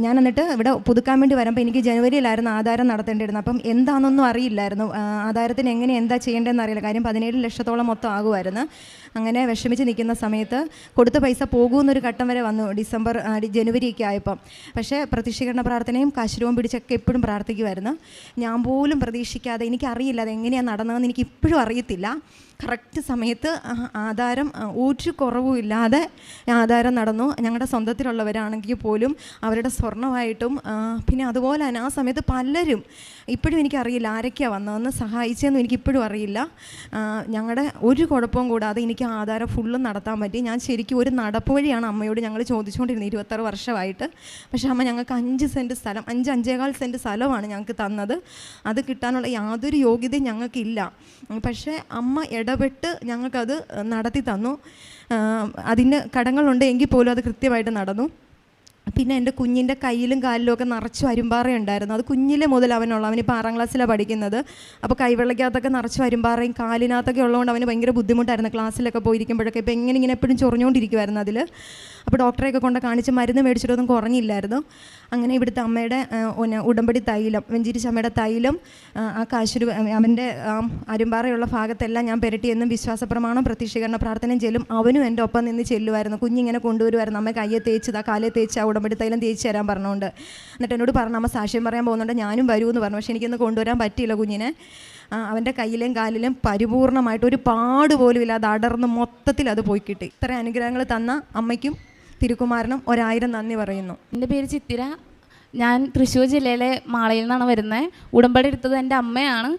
ഞാൻ എന്നിട്ട് ഇവിടെ പുതുക്കാൻ വേണ്ടി വരുമ്പോൾ എനിക്ക് ജനുവരിയിലായിരുന്നു ആധാരം നടത്തേണ്ടിയിരുന്നത്. അപ്പം എന്താണെന്നൊന്നും അറിയില്ലായിരുന്നു, ആധാരത്തിന് എന്താ ചെയ്യേണ്ടതെന്ന് അറിയില്ല. കാര്യം 17 ലക്ഷത്തോളം മൊത്തം ആകുമായിരുന്നു. അങ്ങനെ വിഷമിച്ച് നിൽക്കുന്ന സമയത്ത് കൊടുത്ത പൈസ പോകുമെന്നൊരു ഘട്ടം വരെ വന്നു, ജനുവരിയൊക്കെ ആയപ്പം. പക്ഷേ പ്രത്യക്ഷീകരണ പ്രാർത്ഥനയും കാശുരൂപം പിടിച്ചൊക്കെ എപ്പോഴും പ്രാർത്ഥിക്കുമായിരുന്നു. ഞാൻ പോലും പ്രതീക്ഷിക്കാതെ, എനിക്കറിയില്ല അതെങ്ങനെയാണ് നടന്നതെന്ന് എനിക്ക് ഇപ്പോഴും അറിയത്തില്ല. കറക്റ്റ് സമയത്ത് ആധാരം ഒരു കുറവും ഇല്ലാതെ ആധാരം നടന്നു. ഞങ്ങളുടെ സ്വന്തത്തിലുള്ളവരാണെങ്കിൽ പോലും അവരുടെ സ്വർണ്ണമായിട്ടും പിന്നെ അതുപോലെ തന്നെ ആ സമയത്ത് പലരും, ഇപ്പോഴും എനിക്കറിയില്ല ആരൊക്കെയാണ് വന്നതെന്ന്, സഹായിച്ചതെന്നും എനിക്കിപ്പോഴും അറിയില്ല. ഞങ്ങളുടെ ഒരു കുഴപ്പവും കൂടാതെ എനിക്ക് ആധാരം ഫുള്ളും നടത്താൻ പറ്റി. ഞാൻ ശരിക്കും ഒരു നടപ്പ് വഴിയാണ് അമ്മയോട് ഞങ്ങൾ ചോദിച്ചുകൊണ്ടിരുന്നത് 26 വർഷമായിട്ട്. പക്ഷേ അമ്മ ഞങ്ങൾക്ക് 5 സെൻറ്റ് സ്ഥലം, 5-5.25 സെൻറ്റ് സ്ഥലമാണ് ഞങ്ങൾക്ക് തന്നത്. അത് കിട്ടാനുള്ള യാതൊരു യോഗ്യതയും ഞങ്ങൾക്കില്ല. പക്ഷേ അമ്മ ഇടപെട്ട് ഞങ്ങൾക്കത് നടത്തി തന്നു. അതിന് കടങ്ങളുണ്ട് എങ്കിൽ പോലും അത് കൃത്യമായിട്ട് നടന്നു. പിന്നെ എൻ്റെ കുഞ്ഞിൻ്റെ കയ്യിലും കാലിലും ഒക്കെ നിറച്ച് അരുമ്പാറ ഉണ്ടായിരുന്നു. അത് കുഞ്ഞിലെ മുതൽ അവനിപ്പോൾ 6ാം ക്ലാസ്സിലാണ് പഠിക്കുന്നത്. അപ്പോൾ കൈവെള്ളയ്ക്കകത്തൊക്കെ നിറച്ച് അരുമ്പാറയും കാലിനകത്തൊക്കെ ഉള്ളതുകൊണ്ട് അവന് ഭയങ്കര ബുദ്ധിമുട്ടായിരുന്നു ക്ലാസ്സിലൊക്കെ പോയിരിക്കുമ്പോഴൊക്കെ. ഇപ്പോൾ ഇങ്ങനെ എപ്പോഴും ചൊറിഞ്ഞുകൊണ്ടിരിക്കുമായിരുന്നു അതിൽ. അപ്പോൾ ഡോക്ടറെയൊക്കെ കൊണ്ട് കാണിച്ച് മരുന്ന് മേടിച്ചിട്ടൊന്നും കുറഞ്ഞില്ലായിരുന്നു. അങ്ങനെ ഇവിടുത്തെ അമ്മയുടെ ഉടമ്പടി തൈലം, വെഞ്ചിരിച്ച അമ്മയുടെ തൈലം, ആ കാശുരു അവൻ്റെ അരുമ്പാറയുള്ള ഭാഗത്തെല്ലാം ഞാൻ പുരട്ടി എന്നും വിശ്വാസപ്രമാണം പ്രത്യക്ഷീകരണ പ്രാർത്ഥനയും ചെല്ലും. അവനും എൻ്റെ ഒപ്പം നിന്ന് ചെല്ലുമായിരുന്നു. കുഞ്ഞിങ്ങനെ കൊണ്ടുവരുമായിരുന്നു, അമ്മ കയ്യെ തേച്ച് കാലേ തേച്ച് ആ ഉടമ്പടി തൈലം തേച്ച് തരാൻ പറഞ്ഞുകൊണ്ട്. എന്നിട്ട് എന്നോട് പറഞ്ഞു, അമ്മ സാക്ഷ്യം പറയാൻ പോകുന്നുണ്ട്, ഞാനും വരുമെന്ന് പറഞ്ഞു. പക്ഷേ എനിക്കൊന്ന് കൊണ്ടുവരാൻ പറ്റിയില്ല കുഞ്ഞിനെ. അവൻ്റെ കയ്യിലും കാലിലും പരിപൂർണമായിട്ട് ഒരു പാട് പോലും ഇല്ലാതെ അടർന്ന് മൊത്തത്തിൽ അത് പോയി കിട്ടി. ഇത്ര അനുഗ്രഹങ്ങൾ തന്ന അമ്മയ്ക്കും തിരുക്കുമാരനും 1000 നന്ദി പറയുന്നു. എൻ്റെ പേര് ചിത്തിര. ഞാൻ തൃശ്ശൂർ ജില്ലയിലെ മാളയിൽ നിന്നാണ് വരുന്നത്. ഉടമ്പടി എടുത്തത് എൻ്റെ അമ്മയാണ്.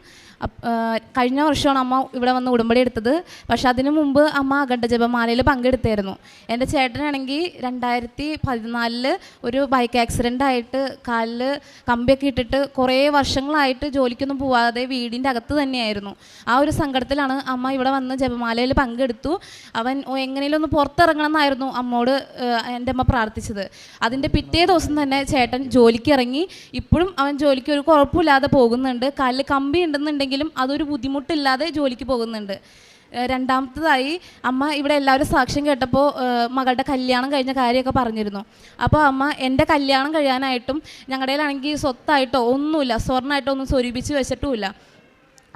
കഴിഞ്ഞ വർഷമാണ് അമ്മ ഇവിടെ വന്ന് ഉടമ്പടി എടുത്തത്. പക്ഷെ അതിനു മുമ്പ് അമ്മ അഖണ്ഡ ജപമാലയിൽ പങ്കെടുത്തായിരുന്നു. എൻ്റെ ചേട്ടനാണെങ്കിൽ 2014 ഒരു ബൈക്ക് ആക്സിഡൻ്റ് ആയിട്ട് കാലിൽ കമ്പിയൊക്കെ ഇട്ടിട്ട് കുറേ വർഷങ്ങളായിട്ട് ജോലിക്കൊന്നും പോവാതെ വീടിൻ്റെ അകത്ത് തന്നെയായിരുന്നു. ആ ഒരു സങ്കടത്തിലാണ് അമ്മ ഇവിടെ വന്ന് ജപമാലയിൽ പങ്കെടുത്തു. അവൻ എങ്ങനെയും ഒന്ന് പുറത്തിറങ്ങണം എന്നായിരുന്നു അമ്മോട് എൻ്റെ അമ്മ പ്രാർത്ഥിച്ചത്. അതിൻ്റെ പിറ്റേ ദിവസം തന്നെ ചേട്ടൻ ജോലിക്ക് ഇറങ്ങി. ഇപ്പോഴും അവൻ ജോലിക്ക് ഒരു കുഴപ്പമില്ലാതെ പോകുന്നുണ്ട്. കാലിൽ കമ്പി ഉണ്ടെന്നുണ്ടെങ്കിലും അതൊരു ബുദ്ധിമുട്ടില്ലാതെ ജോലിക്ക് പോകുന്നുണ്ട്. രണ്ടാമത്തതായി അമ്മ ഇവിടെ എല്ലാവരും സാക്ഷ്യം കേട്ടപ്പോൾ മകളുടെ കല്യാണം കഴിഞ്ഞ കാര്യമൊക്കെ പറഞ്ഞിരുന്നു. അപ്പോൾ അമ്മ എൻ്റെ കല്യാണം കഴിയാനായിട്ടും ഞങ്ങളുടെയിലാണെങ്കിൽ സ്വത്തായിട്ടോ ഒന്നുമില്ല, സ്വർണ്ണമായിട്ടോ ഒന്നും സ്വരൂപിച്ച് വെച്ചിട്ടുമില്ല.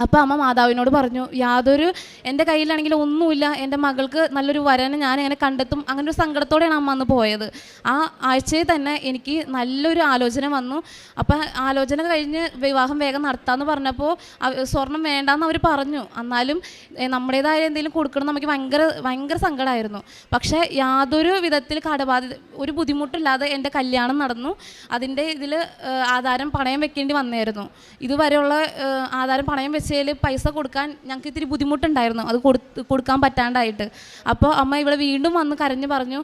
അപ്പോൾ അമ്മ മാതാവിനോട് പറഞ്ഞു, എൻ്റെ കയ്യിലാണെങ്കിൽ ഒന്നുമില്ല, എൻ്റെ മകൾക്ക് നല്ലൊരു വരനെ ഞാനിങ്ങനെ കണ്ടെത്തും. അങ്ങനെ ഒരു സങ്കടത്തോടെയാണ് അമ്മ അന്ന് പോയത്. ആ ആഴ്ചയിൽ തന്നെ എനിക്ക് നല്ലൊരു ആലോചന വന്നു. അപ്പം ആലോചന കഴിഞ്ഞ് വിവാഹം വേഗം നടത്താമെന്ന് പറഞ്ഞപ്പോൾ സ്വർണം വേണ്ടാന്ന് അവർ പറഞ്ഞു. എന്നാലും നമ്മുടേതായ എന്തെങ്കിലും കൊടുക്കണം നമുക്ക് ഭയങ്കര സങ്കടമായിരുന്നു. പക്ഷേ യാതൊരു വിധത്തിൽ ഒരു ബുദ്ധിമുട്ടില്ലാതെ എൻ്റെ കല്യാണം നടന്നു. അതിൻ്റെ ഇതിൽ ആധാരം പണയം വെക്കേണ്ടി വന്നായിരുന്നു. ഇതുവരെയുള്ള ആധാരം പണയം വെച്ച് പൈസ കൊടുക്കാൻ ഞങ്ങൾക്ക് ഇത്തിരി ബുദ്ധിമുട്ടുണ്ടായിരുന്നു, അത് കൊടുക്കാൻ പറ്റാണ്ടായിട്ട്. അപ്പോൾ അമ്മ ഇവിടെ വീണ്ടും വന്ന് കരഞ്ഞു പറഞ്ഞു,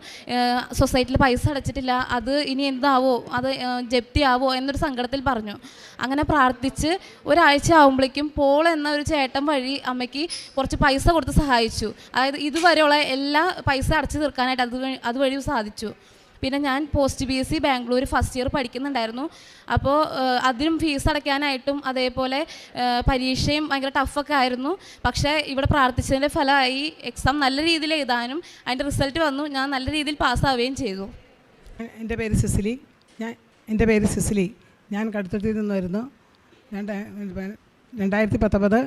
സൊസൈറ്റിയിൽ പൈസ അടച്ചിട്ടില്ല, അത് ഇനി എന്താവോ, അത് ജപ്തിയാവോ എന്നൊരു സങ്കടത്തിൽ പറഞ്ഞു. അങ്ങനെ പ്രാർത്ഥിച്ച് ഒരാഴ്ച ആകുമ്പോഴേക്കും പോൾ എന്ന ഒരു ചേട്ടൻ വഴി അമ്മയ്ക്ക് കുറച്ച് പൈസ കൊടുത്ത് സഹായിച്ചു. അതായത് ഇതുവരെയുള്ള എല്ലാ പൈസ അടച്ചു തീർക്കാനായിട്ട് അതുവഴി സാധിച്ചു. പിന്നെ ഞാൻ post BSc Bangalore first year പഠിക്കുന്നുണ്ടായിരുന്നു. അപ്പോൾ അതിനും ഫീസ് അടയ്ക്കാനായിട്ടും അതേപോലെ പരീക്ഷയും ഭയങ്കര ടഫൊക്കെ ആയിരുന്നു. പക്ഷേ ഇവിടെ പ്രാർത്ഥിച്ചതിൻ്റെ ഫലമായി എക്സാം നല്ല രീതിയിൽ എഴുതാനും അതിൻ്റെ റിസൾട്ട് വന്നു. ഞാൻ നല്ല രീതിയിൽ പാസ്സാവുകയും ചെയ്തു. എൻ്റെ പേര് സിസിലി. ഞാൻ കടുത്തുരുത്തിയിൽ നിന്ന് വരുന്നു. 2019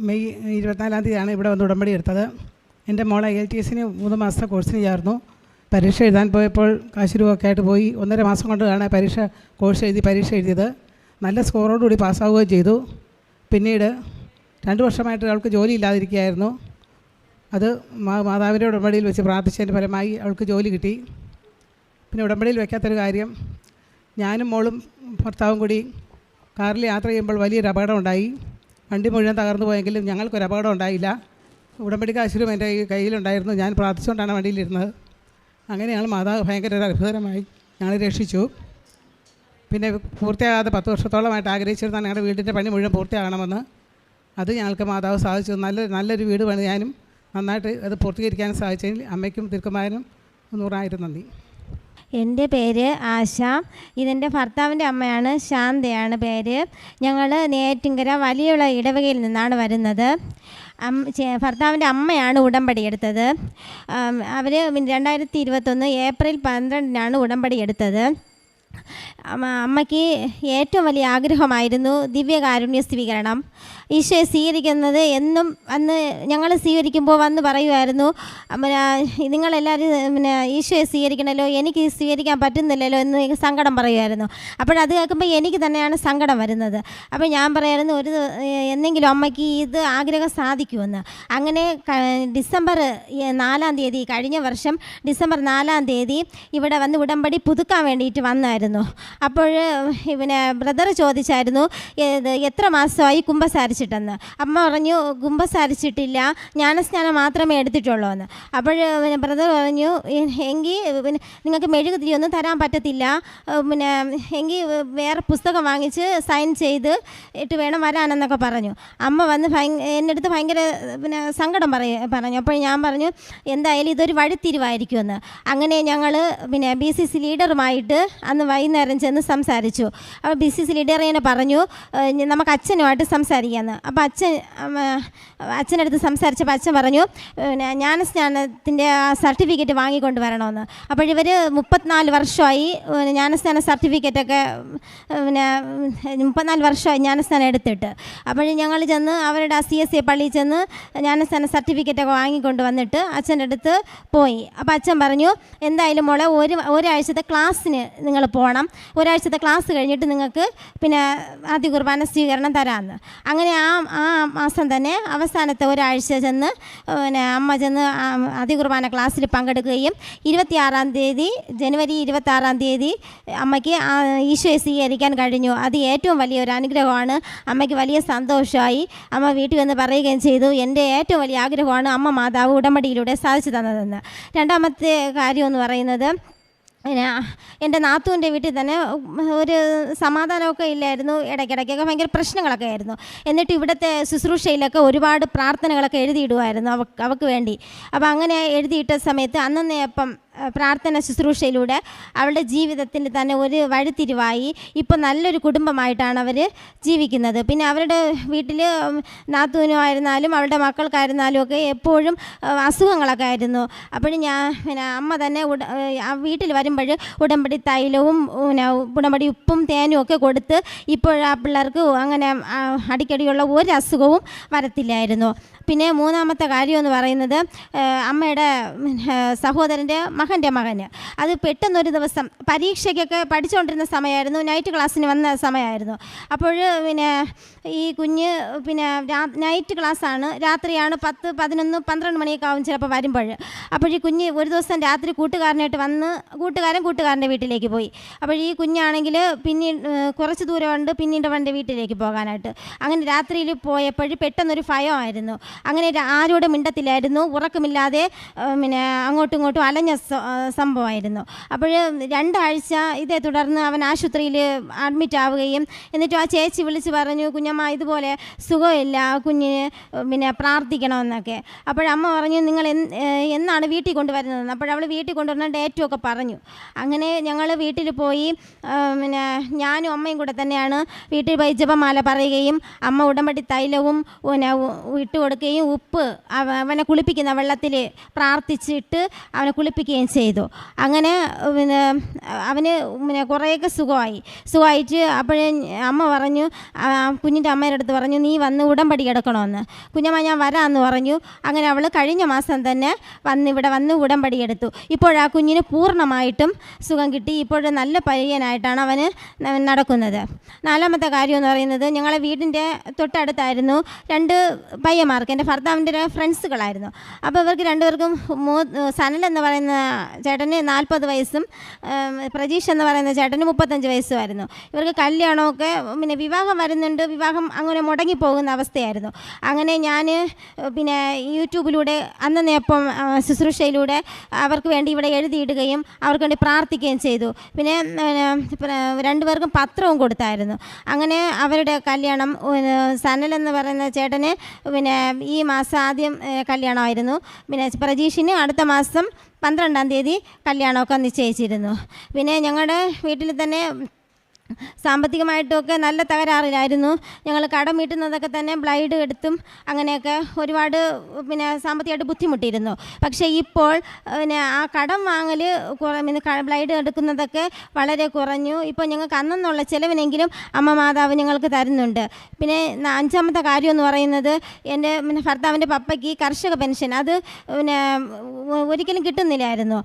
മെയ് 24-ാം തീയതിയാണ് ഇവിടെ വന്ന് ഉടമ്പടി എടുത്തത്. എൻ്റെ മോളെ IELTS-ന് 3 മാസത്തെ കോഴ്സിന് ചേർന്നു. പരീക്ഷ എഴുതാൻ പോയപ്പോൾ കാശുരൂപമൊക്കെ ആയിട്ട് പോയി. 1.5 മാസം കൊണ്ടാണ് പരീക്ഷ എഴുതിയത്. നല്ല സ്കോറോടുകൂടി പാസ്സാവുകയും ചെയ്തു. പിന്നീട് 2 വർഷമായിട്ട് അവൾക്ക് ജോലി ഇല്ലാതിരിക്കുകയായിരുന്നു. അത് മാതാവിൻ്റെ ഉടമ്പടിയിൽ വെച്ച് പ്രാർത്ഥിച്ചതിൻ്റെ ഫലമായി അവൾക്ക് ജോലി കിട്ടി. പിന്നെ ഉടമ്പടിയിൽ വയ്ക്കാത്തൊരു കാര്യം, ഞാനും മോളും ഭർത്താവും കൂടി കാറിൽ യാത്ര ചെയ്യുമ്പോൾ വലിയൊരു അപകടം ഉണ്ടായി. വണ്ടി മുഴുവൻ തകർന്നു പോയെങ്കിലും ഞങ്ങൾക്കൊരു അപകടം ഉണ്ടായില്ല. ഉടമ്പടി കാശുരും എൻ്റെ കയ്യിലുണ്ടായിരുന്നു. ഞാൻ പ്രാർത്ഥിച്ചുകൊണ്ടാണ് വണ്ടിയിലിരുന്നത്. അങ്ങനെയാണ് മാതാവ് ഭയങ്കര അത്ഭുതകരമായി ഞങ്ങളെ രക്ഷിച്ചു. പിന്നെ പൂർത്തിയാകാതെ 10 വർഷത്തോളമായിട്ട് ആഗ്രഹിച്ചിരുന്ന ഞങ്ങളുടെ വീടിൻ്റെ പണി മുഴുവൻ പൂർത്തിയാകണമെന്ന്. അത് ഞങ്ങൾക്ക് മാതാവ് സാധിച്ചു. നല്ലൊരു വീട് പണിയാനും നന്നായിട്ട് അത് പൂർത്തീകരിക്കാനും സാധിച്ചതിൽ അമ്മയ്ക്കും തിരുക്കുമാരനും 100,000 നന്ദി. എൻ്റെ പേര് ആശ. ഇതെൻ്റെ ഭർത്താവിൻ്റെ അമ്മയാണ്, ശാന്തയാണ് പേര്. ഞങ്ങൾ നെയ്യാറ്റിൻകര വലിയുള്ള ഇടവകയിൽ നിന്നാണ് വരുന്നത്. ഭർത്താവിൻ്റെ അമ്മയാണ് ഉടമ്പടി എടുത്തത്. അവർ 2021 ഏപ്രിൽ 12 ഉടമ്പടി എടുത്തത്. അമ്മയ്ക്ക് ഏറ്റവും വലിയ ആഗ്രഹമായിരുന്നു ദിവ്യകാരുണ്യ സ്വീകരണം. ഈശോയെ സ്വീകരിക്കുന്നത് എന്നും അന്ന് ഞങ്ങൾ സ്വീകരിക്കുമ്പോൾ വന്ന് പറയുമായിരുന്നു, നിങ്ങളെല്ലാവരും ഈശോയെ സ്വീകരിക്കണമല്ലോ, എനിക്ക് സ്വീകരിക്കാൻ പറ്റുന്നില്ലല്ലോ എന്ന് സങ്കടം പറയുമായിരുന്നു. അപ്പോഴത് കേൾക്കുമ്പോൾ എനിക്ക് തന്നെയാണ് സങ്കടം വരുന്നത്. അപ്പോൾ ഞാൻ പറയായിരുന്നു എന്നെങ്കിലും അമ്മയ്ക്ക് ഇത് ആഗ്രഹം സാധിക്കുമെന്ന്. അങ്ങനെ ഡിസംബർ 4 കഴിഞ്ഞ വർഷം ഡിസംബർ 4 ഇവിടെ വന്ന് ഉടമ്പടി പുതുക്കാൻ വേണ്ടിയിട്ട് വന്നായിരുന്നു. അപ്പോൾ ബ്രദർ ചോദിച്ചായിരുന്നു എത്ര മാസമായി കുമ്പസാരിച്ചിട്ടെന്ന്. അമ്മ പറഞ്ഞു കുമ്പസാരിച്ചിട്ടില്ല, ജ്ഞാനസ്നാനം മാത്രമേ എടുത്തിട്ടുള്ളൂ എന്ന്. അപ്പോൾ ബ്രദർ പറഞ്ഞു എങ്കിൽ നിങ്ങൾക്ക് മെഴുകുതിരിയൊന്നും തരാൻ പറ്റത്തില്ല, എങ്കിൽ വേറെ പുസ്തകം വാങ്ങിച്ച് സൈൻ ചെയ്ത് ഇട്ട് വേണം വരാനെന്നൊക്കെ പറഞ്ഞു. അമ്മ വന്ന് എൻ്റെ അടുത്ത് ഭയങ്കര സങ്കടം പറഞ്ഞു. അപ്പോൾ ഞാൻ പറഞ്ഞു എന്തായാലും ഇതൊരു വഴിത്തിരിവായിരിക്കുമെന്ന്. അങ്ങനെ ഞങ്ങൾ BCC ലീഡറുമായിട്ട് അന്ന് വൈകുന്നേരം ചെന്ന് സംസാരിച്ചു. അപ്പോൾ BCC ലീഡർ ഇങ്ങനെ പറഞ്ഞു നമുക്ക് അച്ഛനുമായിട്ട് സംസാരിക്കാമെന്ന്. അപ്പോൾ അച്ഛനടുത്ത് സംസാരിച്ചപ്പോൾ അച്ഛൻ പറഞ്ഞു ജ്ഞാനസ്നാനത്തിൻ്റെ സർട്ടിഫിക്കറ്റ് വാങ്ങിക്കൊണ്ട് വരണമെന്ന്. അപ്പോൾ ഇവർ 34 വർഷമായി ജ്ഞാനസ്നാന സർട്ടിഫിക്കറ്റൊക്കെ 34 വർഷമായി ജ്ഞാനസ്നാനം എടുത്തിട്ട്. അപ്പോൾ ഞങ്ങൾ ചെന്ന് അവരുടെ CSA പള്ളിയിൽ ചെന്ന് ജ്ഞാനസ്നാന സർട്ടിഫിക്കറ്റൊക്കെ വാങ്ങിക്കൊണ്ട് വന്നിട്ട് അച്ഛൻ്റെ അടുത്ത് പോയി. അപ്പോൾ അച്ഛൻ പറഞ്ഞു എന്തായാലും മോളെ ഒരാഴ്ചത്തെ ക്ലാസ്സിന് നിങ്ങൾ പോകണം, ഒരാഴ്ചത്തെ ക്ലാസ് കഴിഞ്ഞിട്ട് നിങ്ങൾക്ക് ആദ്യ കുർബാന സ്വീകരണം തരാമെന്ന്. അങ്ങനെ ആ മാസം തന്നെ അവസാനത്തെ ഒരാഴ്ച ചെന്ന് അമ്മ ചെന്ന് ആദ്യ കുർബാന ക്ലാസ്സിൽ പങ്കെടുക്കുകയും 26 ജനുവരി 26 അമ്മയ്ക്ക് ഈശോയെ സ്വീകരിക്കാൻ കഴിഞ്ഞു. അത് ഏറ്റവും വലിയൊരു അനുഗ്രഹമാണ്. അമ്മയ്ക്ക് വലിയ സന്തോഷമായി. അമ്മ വീട്ടിൽ വന്ന് പറയുകയും ചെയ്തു എൻ്റെ ഏറ്റവും വലിയ ആഗ്രഹമാണ് അമ്മ മാതാവ് ഉടമ്പടിയിലൂടെ സാധിച്ചു തന്നതെന്ന്. രണ്ടാമത്തെ കാര്യം എന്ന് പറയുന്നത് എൻ്റെ നാത്തൂൻ്റെ വീട്ടിൽ തന്നെ ഒരു സമാധാനമൊക്കെ ഇല്ലായിരുന്നു. ഇടയ്ക്കിടയ്ക്കൊക്കെ ഭയങ്കര പ്രശ്നങ്ങളൊക്കെ ആയിരുന്നു. എന്നിട്ട് ഇവിടുത്തെ ശുശ്രൂഷയിലൊക്കെ ഒരുപാട് പ്രാർത്ഥനകളൊക്കെ എഴുതിയിടുമായിരുന്നു അവൾക്ക് വേണ്ടി. അപ്പോൾ അങ്ങനെ എഴുതിയിട്ട സമയത്ത് അന്നേപ്പം പ്രാർത്ഥന ശുശ്രൂഷയിലൂടെ അവളുടെ ജീവിതത്തിൽ തന്നെ ഒരു വഴിത്തിരിവായി. ഇപ്പോൾ നല്ലൊരു കുടുംബമായിട്ടാണ് അവർ ജീവിക്കുന്നത്. പിന്നെ അവരുടെ വീട്ടിൽ നാത്തൂനുമായിരുന്നാലും അവളുടെ മക്കൾക്കായിരുന്നാലും ഒക്കെ എപ്പോഴും അസുഖങ്ങളൊക്കെ ആയിരുന്നു. അപ്പോഴും അമ്മ തന്നെ വീട്ടിൽ വരുമ്പോൾ ഉടമ്പടി തൈലവും ഉടമ്പടി ഉപ്പും തേനും ഒക്കെ കൊടുത്ത് ഇപ്പോൾ ആ പിള്ളേർക്ക് അങ്ങനെ അടിക്കടിയുള്ള ഒരു അസുഖവും വരത്തില്ലായിരുന്നു. പിന്നെ മൂന്നാമത്തെ കാര്യം എന്ന് പറയുന്നത് അമ്മയുടെ സഹോദരൻ്റെ മകൻ്റെ മകന് അത് പെട്ടെന്നൊരു ദിവസം പരീക്ഷയ്ക്കൊക്കെ പഠിച്ചുകൊണ്ടിരുന്ന സമയമായിരുന്നു, നൈറ്റ് ക്ലാസ്സിന് വന്ന സമയമായിരുന്നു. അപ്പോൾ ഈ കുഞ്ഞ് നൈറ്റ് ക്ലാസ്സാണ്, രാത്രിയാണ് 10, 11, 12 മണിയൊക്കെ ആവും ചിലപ്പോൾ വരുമ്പോൾ. അപ്പോൾ ഈ കുഞ്ഞ് ഒരു ദിവസം രാത്രി കൂട്ടുകാരനായിട്ട് വന്ന് കൂട്ടുകാരൻ്റെ വീട്ടിലേക്ക് പോയി. അപ്പോൾ ഈ കുഞ്ഞാണെങ്കിൽ കുറച്ച് ദൂരമുണ്ട് പിന്നീട് അവൻ്റെ വീട്ടിലേക്ക് പോകാനായിട്ട്. അങ്ങനെ രാത്രിയിൽ പോയപ്പോൾ പെട്ടെന്നൊരു ഭയമായിരുന്നു. അങ്ങനെ ആരോടും മിണ്ടത്തില്ലായിരുന്നു, ഉറക്കമില്ലാതെ അങ്ങോട്ടും ഇങ്ങോട്ടും അലഞ്ഞ സംഭവമായിരുന്നു. അപ്പോൾ 2 ആഴ്ച ഇതേ തുടർന്ന് അവൻ ആശുപത്രിയിൽ അഡ്മിറ്റ് ആവുകയും എന്നിട്ടും ആ ചേച്ചി വിളിച്ച് പറഞ്ഞു കുഞ്ഞമ്മ ഇതുപോലെ സുഖമില്ല, കുഞ്ഞിന് പ്രാർത്ഥിക്കണമെന്നൊക്കെ. അപ്പോഴമ്മ പറഞ്ഞു നിങ്ങൾ എന്നാണ് വീട്ടിൽ കൊണ്ടുവരുന്നതെന്ന്. അപ്പോഴവൾ വീട്ടിൽ കൊണ്ടുവരുന്ന ഡേറ്റും ഒക്കെ പറഞ്ഞു. അങ്ങനെ ഞങ്ങൾ വീട്ടിൽ പോയി ഞാനും അമ്മയും കൂടെ തന്നെയാണ് വീട്ടിൽ പോയി ജപമാല പറയുകയും അമ്മ ഉടമ്പടി തൈലവും ഇട്ട് കൊടുക്കുകയും ഉപ്പ് അവനെ കുളിപ്പിക്കുന്ന വെള്ളത്തിൽ പ്രാർത്ഥിച്ചിട്ട് അവനെ കുളിപ്പിക്കുകയും ചെയ്തു. അങ്ങനെ അവന് കുറേയൊക്കെ സുഖമായിട്ട് അപ്പോഴേ അമ്മ പറഞ്ഞു കുഞ്ഞിൻ്റെ അമ്മയുടെ അടുത്ത് പറഞ്ഞു നീ വന്ന് ഉടമ്പടി എടുക്കണമെന്ന്. കുഞ്ഞമ്മ ഞാൻ വരാമെന്ന് പറഞ്ഞു. അങ്ങനെ അവൾ കഴിഞ്ഞ മാസം തന്നെ ഇവിടെ വന്ന് ഉടമ്പടി എടുത്തു. ഇപ്പോഴാ കുഞ്ഞിന് പൂർണ്ണമായിട്ടും സുഖം കിട്ടി. ഇപ്പോഴും നല്ല പയ്യനായിട്ടാണ് അവന് നടക്കുന്നത്. നാലാമത്തെ കാര്യം എന്ന് പറയുന്നത് ഞങ്ങളെ വീടിൻ്റെ തൊട്ടടുത്തായിരുന്നു 2 പയ്യന്മാർക്ക് ചേട്ടന്മാർക്ക്, എൻ്റെ ഭർത്താവിൻ്റെ ഫ്രണ്ട്സുകളായിരുന്നു. അപ്പോൾ ഇവർക്ക് രണ്ടുപേർക്കും സനൽ എന്ന് പറയുന്ന ചേട്ടന് 40 വയസ്സും പ്രജീഷ് എന്ന് പറയുന്ന ചേട്ടന് 35 വയസ്സുമായിരുന്നു. ഇവർക്ക് കല്യാണമൊക്കെ പിന്നെ വിവാഹം വരുന്നുണ്ട്, വിവാഹം അങ്ങനെ മുടങ്ങിപ്പോകുന്ന അവസ്ഥയായിരുന്നു. അങ്ങനെ ഞാൻ പിന്നെ യൂട്യൂബിലൂടെ അന്നേപ്പം ശുശ്രൂഷയിലൂടെ അവർക്ക് വേണ്ടി ഇവിടെ എഴുതിയിടുകയും അവർക്ക് വേണ്ടി പ്രാർത്ഥിക്കുകയും ചെയ്തു. പിന്നെ രണ്ടുപേർക്കും പത്രവും കൊടുത്തായിരുന്നു. അങ്ങനെ അവരുടെ കല്യാണം സനൽ എന്ന് പറയുന്ന ചേട്ടന് പിന്നെ ഈ മാസം ആദ്യം കല്യാണമായിരുന്നു. പിന്നെ പ്രജീഷിന് അടുത്ത മാസം 12-ാം തീയതി കല്യാണമൊക്കെ നിശ്ചയിച്ചിരുന്നു. പിന്നെ ഞങ്ങളുടെ വീട്ടിൽ തന്നെ സാമ്പത്തികമായിട്ടൊക്കെ നല്ല തകരാറിലായിരുന്നു. ഞങ്ങൾ കടം വീട്ടുന്നതൊക്കെ തന്നെ ബ്ലൈഡ് എടുത്തും അങ്ങനെയൊക്കെ ഒരുപാട് പിന്നെ സാമ്പത്തികമായിട്ട് ബുദ്ധിമുട്ടിയിരുന്നു. പക്ഷേ ഇപ്പോൾ പിന്നെ ആ കടം വാങ്ങൽ ബ്ലൈഡ് എടുക്കുന്നതൊക്കെ വളരെ കുറഞ്ഞു. ഇപ്പോൾ ഞങ്ങൾക്ക് അന്നുള്ള ചിലവിനെങ്കിലും അമ്മ മാതാവ് ഞങ്ങൾക്ക് തരുന്നുണ്ട്. പിന്നെ 5-ാമത്തെ കാര്യം എന്ന് പറയുന്നത് എൻ്റെ പിന്നെ ഭർത്താവിൻ്റെ പപ്പയ്ക്ക് കർഷക പെൻഷൻ അത് പിന്നെ ഒരിക്കലും കിട്ടുന്നില്ലായിരുന്നു.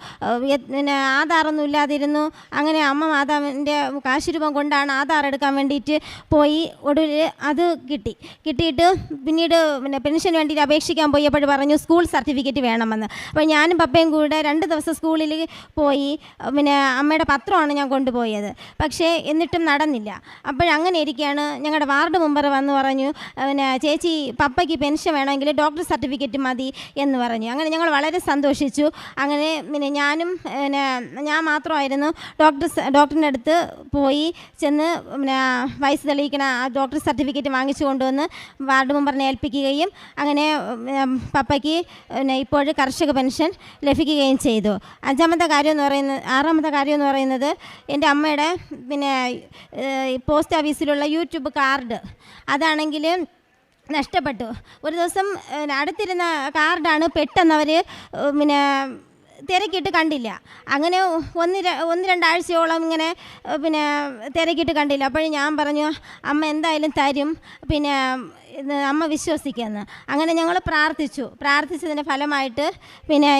പിന്നെ ആധാറൊന്നും ഇല്ലാതിരുന്നു. അങ്ങനെ അമ്മ മാതാവിൻ്റെ കാശ് രൂപം കൊണ്ടാണ് ആധാർ എടുക്കാൻ വേണ്ടിയിട്ട് പോയി. ഒടുവിൽ അത് കിട്ടിയിട്ട് പിന്നീട് പിന്നെ പെൻഷന് വേണ്ടിയിട്ട് അപേക്ഷിക്കാൻ പോയപ്പോൾ പറഞ്ഞു സ്കൂൾ സർട്ടിഫിക്കറ്റ് വേണമെന്ന്. അപ്പോൾ ഞാനും പപ്പയും കൂടെ 2 ദിവസം സ്കൂളിൽ പോയി. പിന്നെ അമ്മയുടെ പത്രമാണ് ഞാൻ കൊണ്ടുപോയത്. പക്ഷേ എന്നിട്ടും നടന്നില്ല. അപ്പോഴങ്ങനെ ഇരിക്കുകയാണ് ഞങ്ങളുടെ വാർഡ് മെമ്പർ വന്ന് പറഞ്ഞു പിന്നെ ചേച്ചി പപ്പയ്ക്ക് പെൻഷൻ വേണമെങ്കിൽ ഡോക്ടർ സർട്ടിഫിക്കറ്റ് മതി എന്ന് പറഞ്ഞു. അങ്ങനെ ഞങ്ങൾ വളരെ സന്തോഷിച്ചു. അങ്ങനെ പിന്നെ ഞാൻ മാത്രമായിരുന്നു ഡോക്ടറിൻ്റെ അടുത്ത് പോയി ചെന്ന് പിന്നെ വയസ്സ് തെളിയിക്കണ ആ ഡോക്ടർ സർട്ടിഫിക്കറ്റ് വാങ്ങിച്ചു കൊണ്ടുവന്ന് വാർഡ് മെമ്പറിനെ ഏൽപ്പിക്കുകയും അങ്ങനെ പപ്പയ്ക്ക് പിന്നെ ഇപ്പോൾ കർഷക പെൻഷൻ ലഭിക്കുകയും ചെയ്തു. 6-ാമത്തെ കാര്യം എന്ന് പറയുന്നത് എൻ്റെ അമ്മയുടെ പിന്നെ പോസ്റ്റ് ഓഫീസിലുള്ള യൂട്യൂബ് കാർഡ് അതാണെങ്കിൽ നഷ്ടപ്പെട്ടു. ഒരു ദിവസം അടുത്തിരുന്ന കാർഡാണ് പെട്ടെന്നവർ പിന്നെ തിരക്കിയിട്ട് കണ്ടില്ല. അങ്ങനെ 1-2 ആഴ്ചയോളം ഇങ്ങനെ പിന്നെ തിരക്കിയിട്ട് കണ്ടില്ല. അപ്പോഴും ഞാൻ പറഞ്ഞു അമ്മ എന്തായാലും തരും, പിന്നെ അമ്മ വിശ്വസിക്കുമെന്ന്. അങ്ങനെ ഞങ്ങൾ പ്രാർത്ഥിച്ചതിൻ്റെ ഫലമായിട്ട് പിന്നെ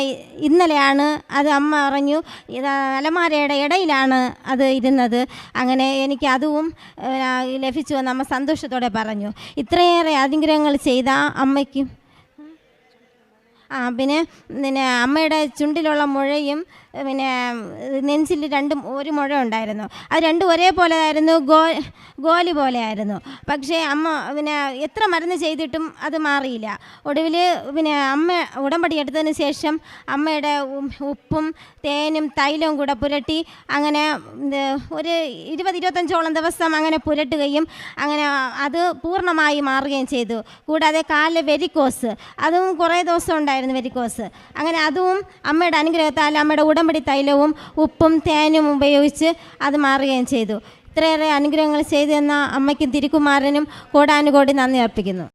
ഇന്നലെയാണ് അത് അമ്മ പറഞ്ഞു അലമാരയുടെ ഇടയിലാണ് അത് ഇരുന്നത്. അങ്ങനെ എനിക്ക് അതും ലഭിച്ചു എന്ന് അമ്മ സന്തോഷത്തോടെ പറഞ്ഞു. ഇത്രയേറെ അനുഗ്രഹങ്ങൾ ചെയ്ത അമ്മയ്ക്കും പിന്നെ അമ്മയുടെ ചുണ്ടിലുള്ള മുഴയും പിന്നെ നെഞ്ചിൽ ഒരു മുഴ ഉണ്ടായിരുന്നു. അത് രണ്ടും ഒരേപോലെ ആയിരുന്നു, ഗോലി പോലെ ആയിരുന്നു. പക്ഷേ അമ്മ പിന്നെ എത്ര മരുന്ന് ചെയ്തിട്ടും അത് മാറിയില്ല. ഒടുവിൽ പിന്നെ അമ്മ ഉടമ്പടി എടുത്തതിന് ശേഷം അമ്മയുടെ ഉപ്പും തേനും തൈലവും കൂടെ പുരട്ടി അങ്ങനെ ഒരു 20-25ഓളം ദിവസം അങ്ങനെ പുരട്ടുകയും അങ്ങനെ അത് പൂർണ്ണമായി മാറുകയും ചെയ്തു. കൂടാതെ കാലിലെ വെരിക്കോസ് അതും കുറേ ദിവസം ഉണ്ടായിരുന്നു വെരിക്കോസ്. അങ്ങനെ അതും അമ്മയുടെ അനുഗ്രഹത്താൽ അമ്മയുടെ ഉടമ്പടി തൈലവും ഉപ്പും തേനും ഉപയോഗിച്ച് അത് മാറുകയും ചെയ്തു. ഇത്രയേറെ അനുഗ്രഹങ്ങൾ ചെയ്തു തന്ന അമ്മയ്ക്കും തിരുക്കുമാരനും കോടാനുകോടി നന്ദി അർപ്പിക്കുന്നു.